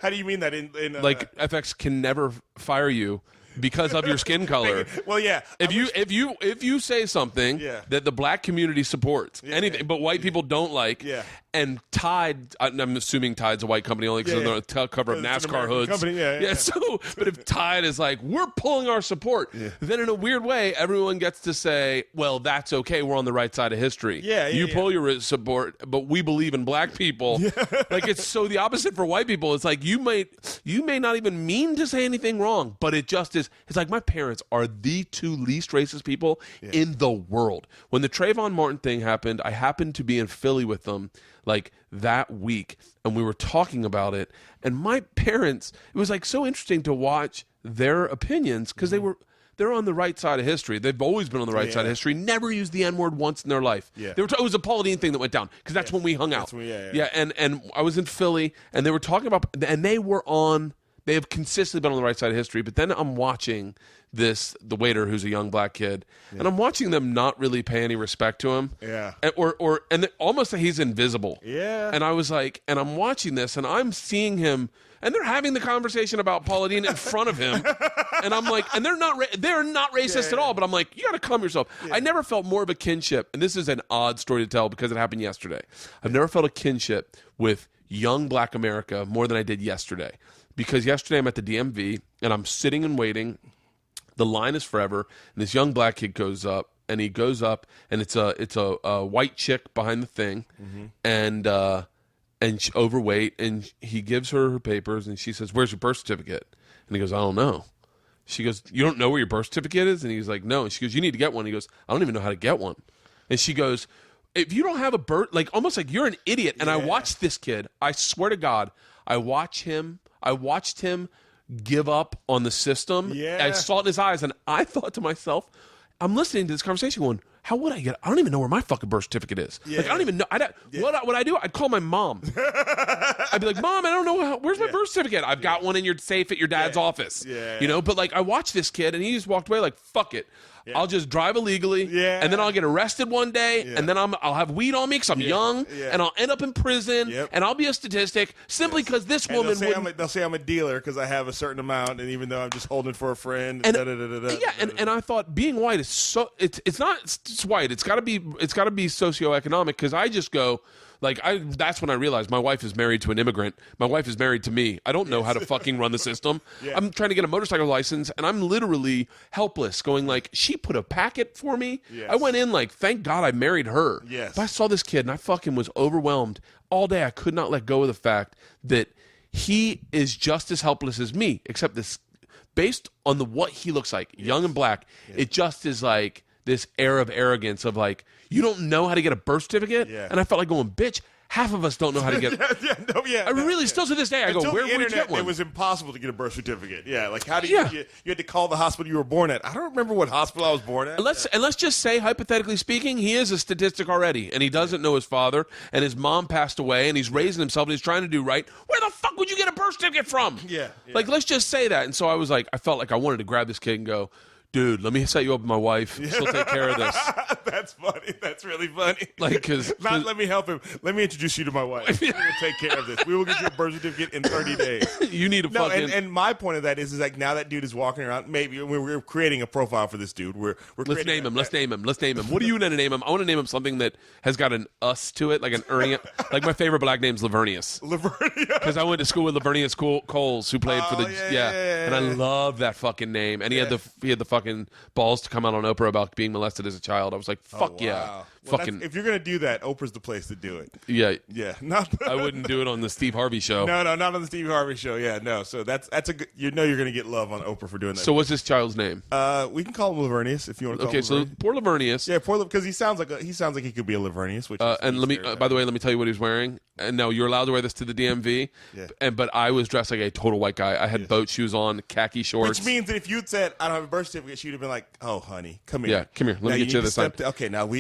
How do you mean that? Like FX can never fire you because of your skin color. Well, yeah. If you say something that the black community supports, anything, but white people don't like, and Tide, I'm assuming Tide's a white company only because they're on the cover of NASCAR hoods. Company, So, but if Tide is like, we're pulling our support, then in a weird way, everyone gets to say, well, that's okay. We're on the right side of history. You pull your support, but we believe in black people. Like it's so the opposite for white people. It's like you may not even mean to say anything wrong, but it just is. It's like my parents are the 2 least racist people in the world. When the Trayvon Martin thing happened, I happened to be in Philly with them. like that week, and we were talking about it, and my parents, it was like so interesting to watch their opinions because they're on the right side of history. They've always been on the right side of history. Never used the N-word once in their life. Yeah. It was a Paula Deen thing that went down because that's when we hung out. And I was in Philly, and they were talking about, and they have consistently been on the right side of history. But then I'm watching the waiter who's a young black kid, and I'm watching them not really pay any respect to him. Yeah. And almost like he's invisible. Yeah. And I was like, and I'm watching this, and I'm seeing him, and they're having the conversation about Paula Deen in front of him, and I'm like, and they're not racist at all, but I'm like, you got to calm yourself. I never felt more of a kinship, and this is an odd story to tell because it happened yesterday. I've never felt a kinship with young black America more than I did yesterday, because yesterday I'm at the DMV, and I'm sitting and waiting. The line is forever, and this young black kid goes up, and it's a white chick behind the thing, and she's overweight, and he gives her papers, and she says, "Where's your birth certificate?" And he goes, "I don't know." She goes, "You don't know where your birth certificate is?" And he's like, "No." And she goes, "You need to get one." He goes, "I don't even know how to get one." And she goes, "If you don't have a birth, like almost like you're an idiot." And I watched this kid. I swear to God, I watched him give up on the system. Yeah. I saw it in his eyes, and I thought to myself, I'm listening to this conversation going, how would I get it? I don't even know where my fucking birth certificate is. Yeah. Like, I don't even know. What I do, I'd call my mom. I'd be like, "Mom, I don't know where's my birth certificate? I've got one in your safe at your dad's office." Yeah. You know, but like I watched this kid, and he just walked away like, "Fuck it. I'll just drive illegally, and then I'll get arrested one day, and then I'll have weed on me because I'm young, and I'll end up in prison, and I'll be a statistic simply because this woman they'll say I'm a dealer because I have a certain amount, and even though I'm just holding it for a friend, and I thought being white is so it's not just white. It's got to be socioeconomic because I just go. Like that's when I realized my wife is married to an immigrant. My wife is married to me. I don't know how to fucking run the system. I'm trying to get a motorcycle license, and I'm literally helpless. Going like, she put a packet for me. I went in like, thank God I married her. But I saw this kid, and I fucking was overwhelmed all day. I could not let go of the fact that he is just as helpless as me, except this, based on what he looks like, young and black. It just is like this air of arrogance of like, you don't know how to get a birth certificate? And I felt like going, bitch, half of us don't know how to get I really still to this day, I go, where would we get one? It was impossible to get a birth certificate. Yeah, like how do you had to call the hospital you were born at. I don't remember what hospital I was born at. And let's just say, hypothetically speaking, he is a statistic already, and he doesn't know his father, and his mom passed away, and he's raising himself, and he's trying to do right. Where the fuck would you get a birth certificate from? Like, let's just say that. And so I was like, I felt like I wanted to grab this kid and go, dude, let me set you up with my wife. She'll take care of this. That's funny. That's really funny. Like, because let me help him. Let me introduce you to my wife. We will take care of this. We will get you a birth certificate in 30 days. You need a fucking. And my point of that is like now that dude is walking around. Maybe we're creating a profile for this dude. Let's name him. Let's name him. What do you want to name him? I want to name him something that has got an us to it, like an Ernie. Like my favorite black name's Lavernius. Because I went to school with Lavernius Coles, who played for the and I love that fucking name. And he had the fucking balls to come out on Oprah about being molested as a child. I was like, fuck yeah. Well, if you're going to do that, Oprah's the place to do it. Yeah. I wouldn't do it on the Steve Harvey show. No, not on the Steve Harvey show. Yeah, no. So that's a good, you're going to get love on Oprah for doing that. So what's this child's name? We can call him Lavernius if you want to call him. Okay, so poor Lavernius. Yeah, because he sounds like he could be a Lavernius. Which and let me by the way, let me tell you what he's wearing. And no, you're allowed to wear this to the DMV. But I was dressed like a total white guy. I had boat shoes on, khaki shorts. Which means that if you'd said I don't have a birth certificate, she'd have been like, "Oh, honey, come here. Yeah, come here. Let me get you this time." Okay, now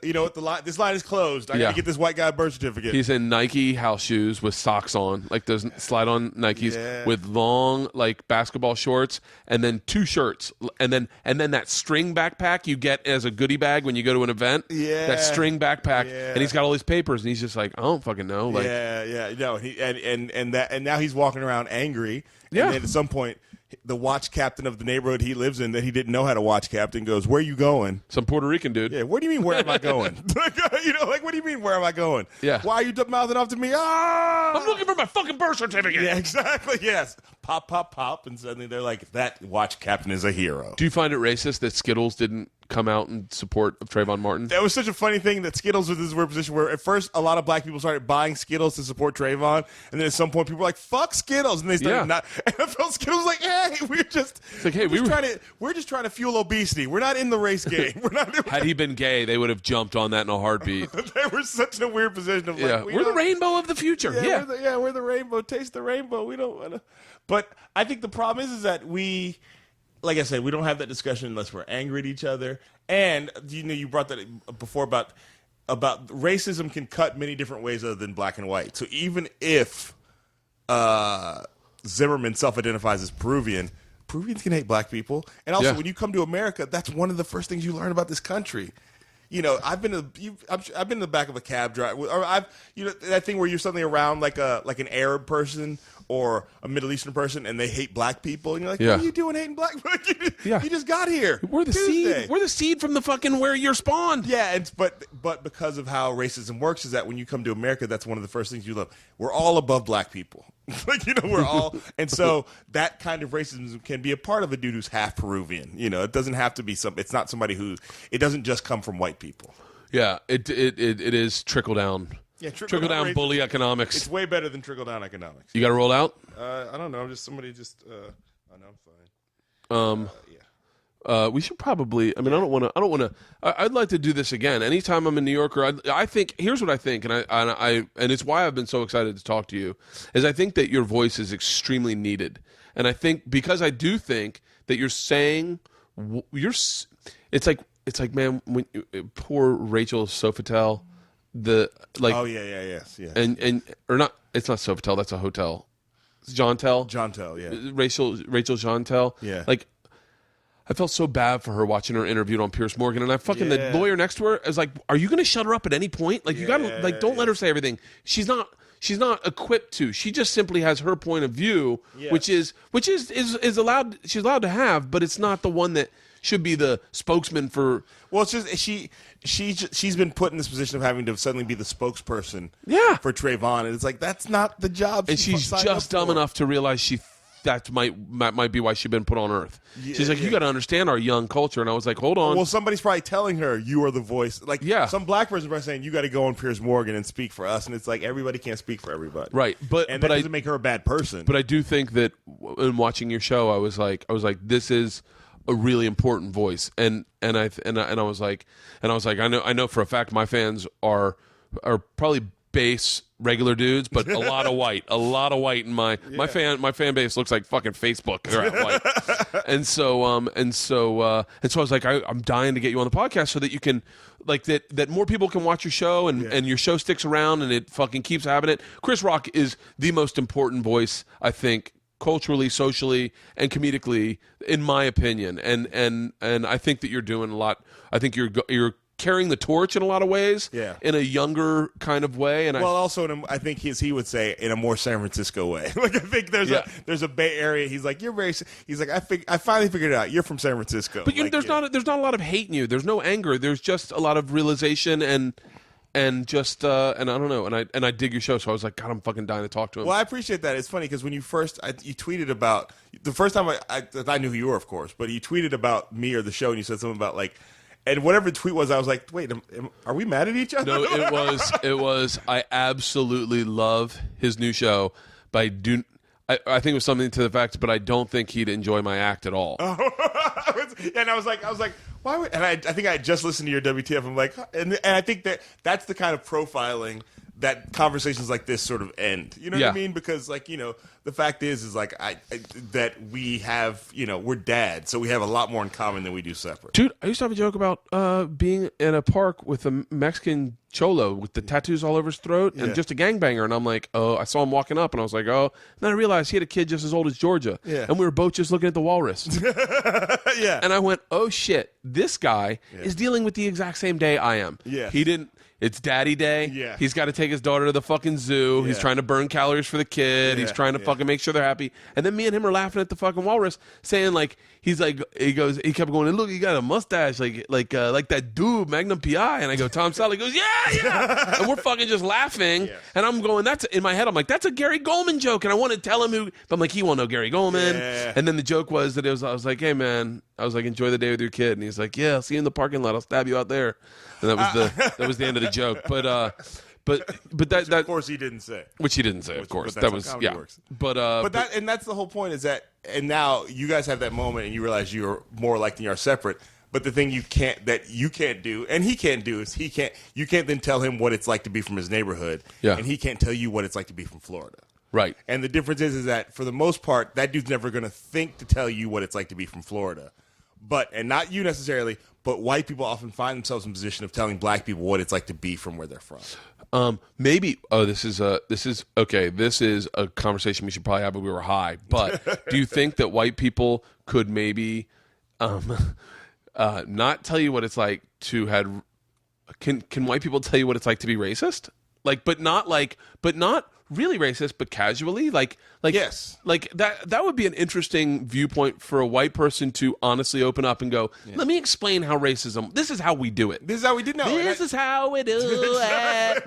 you know what this line is closed. I got to get this white guy a birth certificate. He's in Nike house shoes with socks on, like those slide-on Nikes with long like basketball shorts, and then 2 shirts, and then that string backpack you get as a goodie bag when you go to an event. That string backpack, and he's got all these papers, and he's just like, I don't fucking know. Like, no, and now he's walking around angry. And then at some point, the watch captain of the neighborhood he lives in that he didn't know how to watch captain goes, "Where are you going?" Some Puerto Rican dude. Yeah, what do you mean, where am I going? What do you mean, where am I going? Yeah. Why are you mouthing off to me? I'm looking for my fucking birth certificate. Yeah, exactly, yes. Pop, pop, pop, and suddenly they're like, that watch captain is a hero. Do you find it racist that Skittles didn't come out in support of Trayvon Martin? That was such a funny thing that Skittles was this weird position where at first a lot of black people started buying Skittles to support Trayvon, and then at some point people were like, "Fuck Skittles," and they started not. And I felt Skittles like, "Hey, we're just trying to fuel obesity. We're not in the race game. We're not." Had he been gay, they would have jumped on that in a heartbeat. They were such a weird position of like, we're the rainbow of the future. We're the rainbow. Taste the rainbow. We don't want to. But I think the problem is that we, like I said, we don't have that discussion unless we're angry at each other. And you brought that before about racism can cut many different ways other than black and white. So even if Zimmerman self-identifies as Peruvian, Peruvians can hate black people. And also, when you come to America, that's one of the first things you learn about this country. I've been in the back of a cab drive, or that thing where you're suddenly around like an Arab person or a Middle Eastern person, and they hate black people, and you're like, what are you doing hating black people? You just got here. We're the seed. We're the seed from the fucking where you're spawned. Yeah, but because of how racism works, is that when you come to America, that's one of the first things you love. We're all above black people. We're all, and so that kind of racism can be a part of a dude who's half Peruvian. It doesn't have to be it's not somebody it doesn't just come from white people. Yeah, it is trickle down. Yeah, trickle down bully economics. It's way better than trickle down economics. You got to roll out? I don't know. I'm fine. We should probably. I mean, I don't want to. I'd like to do this again. Anytime I'm in New York, I think. Here's what I think, and it's why I've been so excited to talk to you. Is I think that your voice is extremely needed, and I think because I do think that you're saying It's like man, when poor Rachel Sofitel. Yes. And or not, it's not Sofitel, that's a hotel. It's Jontel, yeah. Rachel Jontel. Yeah. Like, I felt so bad for her watching her interviewed on Piers Morgan, and the lawyer next to her is like, are you going to shut her up at any point? Like, you got to, don't let her say everything. She's not equipped to. She just simply has her point of view, which is allowed, she's allowed to have, but it's not the one that should be the spokesman for. Well, it's just she's been put in this position of having to suddenly be the spokesperson for Trayvon, and it's like that's not the job. And she's just dumb enough to realize that might be why she's been put on Earth. She's like, you got to understand our young culture, and I was like, hold on. Well, somebody's probably telling her you are the voice. Like, some black person probably saying you got to go on Piers Morgan and speak for us, and it's like everybody can't speak for everybody, right? But that doesn't make her a bad person. But I do think that in watching your show, I was like, this is a really important voice, and I was like, I know for a fact my fans are probably base regular dudes, but a lot of white, in my fan base looks like fucking Facebook white, and so I was like, I'm dying to get you on the podcast so that you can like that more people can watch your show and your show sticks around and it fucking keeps having it. Chris Rock is the most important voice, I think, culturally, socially, and comedically, in my opinion, and I think that you're doing a lot. I think you're carrying the torch in a lot of ways, in a younger kind of way, and also I think he would say in a more San Francisco way. Like I think there's a Bay Area. He's like I finally figured it out. You're from San Francisco, but there's not a lot of hate in you. There's no anger. There's just a lot of realization and just and I don't know, and I dig your show, so I was like, God, I'm fucking dying to talk to him. Well, I appreciate that. It's funny because when you tweeted about the first time I knew who you were, of course, but you tweeted about me or the show, and you said something about like, and whatever the tweet was, I was like, wait, are we mad at each other? No, it was. I absolutely love his new show, but I think it was something to the fact, but I don't think he'd enjoy my act at all. And I was like, why would? And I think I just listened to your WTF. I'm like, and I think that's the kind of profiling that conversations like this sort of end. You know what I mean? Because like, the fact is like that we have, we're dads, so we have a lot more in common than we do separate. Dude, I used to have a joke about being in a park with a Mexican cholo with the tattoos all over his throat and just a gangbanger, and I'm like, oh, I saw him walking up, and I was like, oh, and then I realized he had a kid just as old as Georgia, and we were both just looking at the walrus. And I went, oh shit, this guy is dealing with the exact same day I am. He didn't. It's daddy day. He's got to take his daughter to the fucking zoo. He's trying to burn calories for the kid. He's trying to fucking make sure they're happy. And then me and him are laughing at the fucking walrus, saying like, he kept going, look, you got a mustache like that dude, Magnum PI. And I go, Tom Selleck. He goes, yeah. And we're fucking just laughing. And I'm going, that's in my head. I'm like, that's a Gary Goldman joke. And I want to tell him who, but I'm like, he won't know Gary Goldman. And then the joke was that I was like, hey man, I was like, enjoy the day with your kid. And he's like, yeah, I'll see you in the parking lot. I'll stab you out there. And that was the end of the joke. But that of course he didn't say. Which he didn't say, of course. But that's that was how comedy works. But that's the whole point is that, and now you guys have that moment and you realize you're more alike than you are separate. But the thing you can't do, and he can't do, is you can't then tell him what it's like to be from his neighborhood, and he can't tell you what it's like to be from Florida. Right. And the difference is that for the most part, that dude's never going to think to tell you what it's like to be from Florida. And not you necessarily, but white people often find themselves in a position of telling black people what it's like to be from where they're from. Maybe. Oh, this is okay. This is a conversation we should probably have, but we were high. But do you think that white people could maybe not tell you what it's like to have? Can white people tell you what it's like to be racist? But not really racist, but casually, yes, that would be an interesting viewpoint for a white person to honestly open up and go, let me explain how racism. This is how we do it. This is how we do. No, this is how we do it.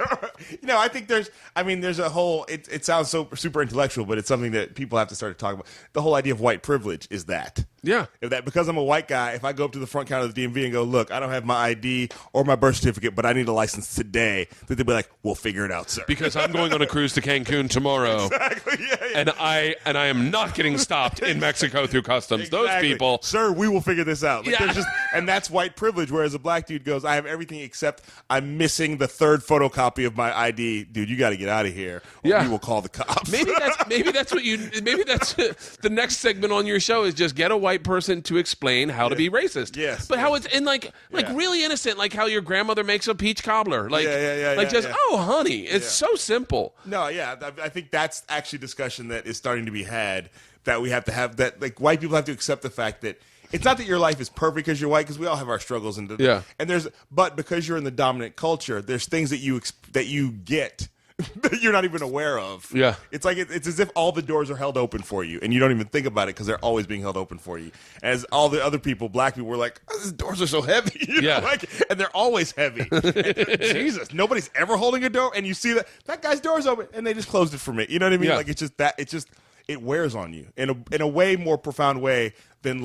I think there's a whole. It sounds so super intellectual, but it's something that people have to start to talk about. The whole idea of white privilege is that. Yeah. Because I'm a white guy, if I go up to the front counter of the DMV and go, look, I don't have my ID or my birth certificate, but I need a license today, that they'll be like, we'll figure it out, sir. Because I'm going on a cruise to Cancun tomorrow. Exactly. Yeah. And I am not getting stopped in Mexico through customs. Exactly. Those people, sir, we will figure this out. Yeah. And that's white privilege. Whereas a black dude goes, I have everything except I'm missing the third photocopy of my ID. Dude, you got to get out of here. Or we will call the cops. Maybe that's the next segment on your show is just get a white person to explain how to be racist. Yes. But how it's in really innocent, like how your grandmother makes a peach cobbler. Oh, honey, it's so simple. No, yeah, I think that's actually a discussion that is starting to be had, that we have to have, that white people have to accept the fact that it's not that your life is perfect because you're white, because we all have our struggles, but because you're in the dominant culture, there's things that you get that you're not even aware of. Yeah. It's like it's as if all the doors are held open for you and you don't even think about it because they're always being held open for you. As all the other people, black people, were like, oh, these doors are so heavy. And they're always heavy. Jesus, nobody's ever holding a door, and you see that guy's door's open and they just closed it for me. You know what I mean? Yeah. It wears on you in a way more profound way than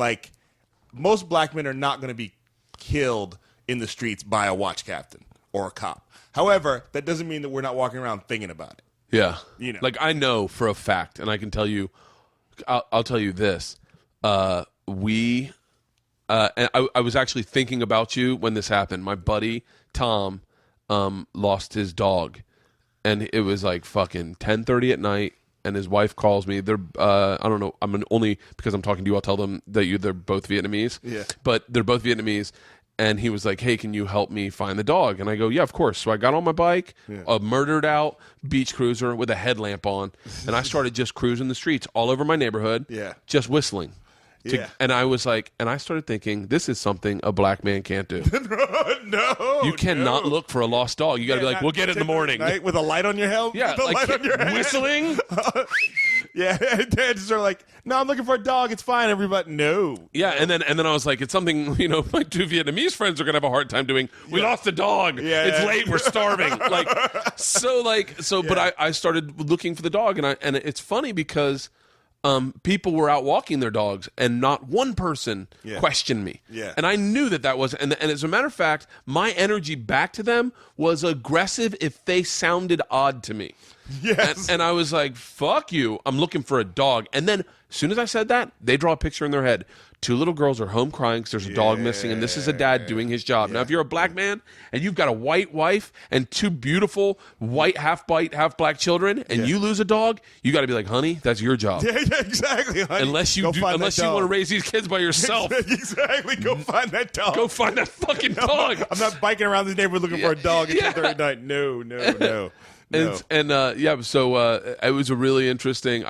most black men are not going to be killed in the streets by a watch captain or a cop. However, that doesn't mean that we're not walking around thinking about it. Yeah. I know for a fact, and I can tell you, I'll tell you this. And I was actually thinking about you when this happened. My buddy, Tom, lost his dog. And it was like fucking 10:30 at night. And his wife calls me. They're, I don't know. Only because I'm talking to you, I'll tell them that they're both Vietnamese. Yeah. But they're both Vietnamese. And he was like, hey, can you help me find the dog? And I go, yeah, of course. So I got on my bike, a murdered out beach cruiser with a headlamp on, and I started just cruising the streets all over my neighborhood, just whistling. And I was like, and I started thinking, this is something a black man can't do. No. You cannot look for a lost dog. You got to be like, we'll get it in the morning. With a light on your head? Yeah, whistling. Yeah, and just are like, no, I'm looking for a dog. It's fine, everybody. No. Yeah, and then I was like, it's something, my two Vietnamese friends are gonna have a hard time doing. We lost a dog. Yeah, it's late. We're starving. But I started looking for the dog, and it's funny because people were out walking their dogs, and not one person questioned me. Yeah. And I knew that was, and as a matter of fact, my energy back to them was aggressive if they sounded odd to me. Yes. And I was like, fuck you. I'm looking for a dog. And then as soon as I said that, they draw a picture in their head. Two little girls are home crying because there's a dog missing, and this is a dad doing his job. Now, if you're a black man and you've got a white wife and two beautiful white, half white, half black children, and you lose a dog, you got to be like, honey, that's your job. Yeah, exactly, honey. Unless you want to raise these kids by yourself. Exactly. Go find that dog. Go find that fucking dog. I'm not biking around this neighborhood looking for a dog at 10:30 at night. No. No. So it was a really interesting.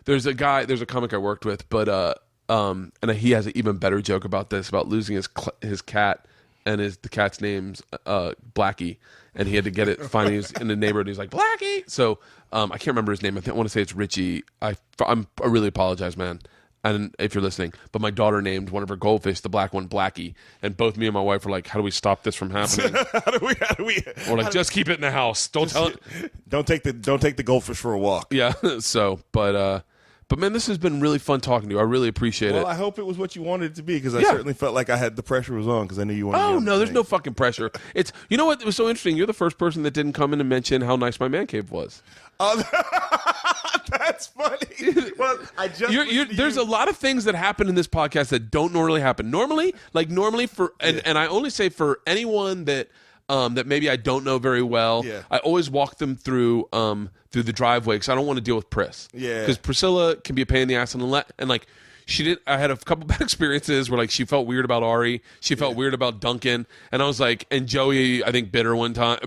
There's a comic I worked with, but and he has an even better joke about this, about losing his cat, and the cat's name's Blackie, and he had to get it. Finally, he was in the neighborhood. And he's like Blackie. So I can't remember his name. I want to say it's Richie. I really apologize, man. And if you're listening, but my daughter named one of her goldfish, the black one, Blackie, and both me and my wife were like, "How do we stop this from happening?" How do we? We're like, just keep it in the house. Don't tell it. Don't take the goldfish for a walk. Yeah. So, but But man, this has been really fun talking to you. I really appreciate it. Well, I hope it was what you wanted it to be, because I certainly felt like the pressure was on, because I knew you wanted. Oh no, there's no fucking pressure. It's you know what? It was so interesting. You're the first person that didn't come in and mention how nice my man cave was. That's funny. Well, I just there's a lot of things that happen in this podcast that don't normally happen. Normally for and I only say for anyone that maybe I don't know very well. Yeah. I always walk them through the driveway because I don't want to deal with Pris. Yeah. Because Priscilla can be a pain in the ass and like I had a couple bad experiences where like she felt weird about Ari, she felt weird about Duncan, and I was like, and Joey I think bit her one time.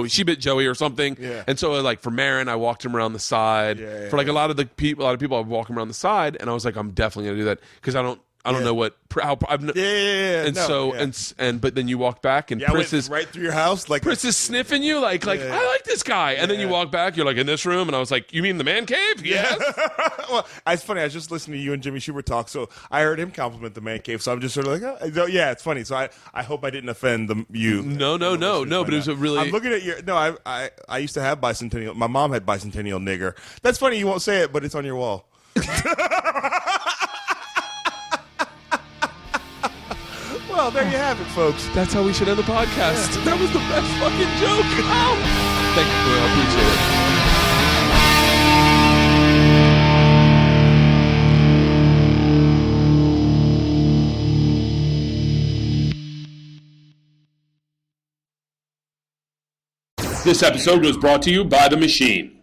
She bit Joey or something. Yeah. And so like for Marin, I walked him around the side. Yeah. For like a lot of people, I walk him around the side, and I was like, I'm definitely gonna do that because I don't know how I've but then you walk back and Pris is right through your house, like Pris is sniffing you like I like this guy, and then you walk back, you're like in this room, and I was like, you mean the man cave? Yes. Well, it's funny. I was just listening to you and Jimmy Schubert talk, so I heard him compliment the man cave. So I'm just sort of like, oh, yeah, it's funny. So I hope I didn't offend you. No. But it was a really. I'm looking at your. No, I used to have bicentennial. My mom had bicentennial nigger. That's funny. You won't say it, but it's on your wall. Well, there you have it, folks. That's how we should end the podcast. That was the best fucking joke. Oh. Thank you, Will. I appreciate it. This episode was brought to you by The Machine.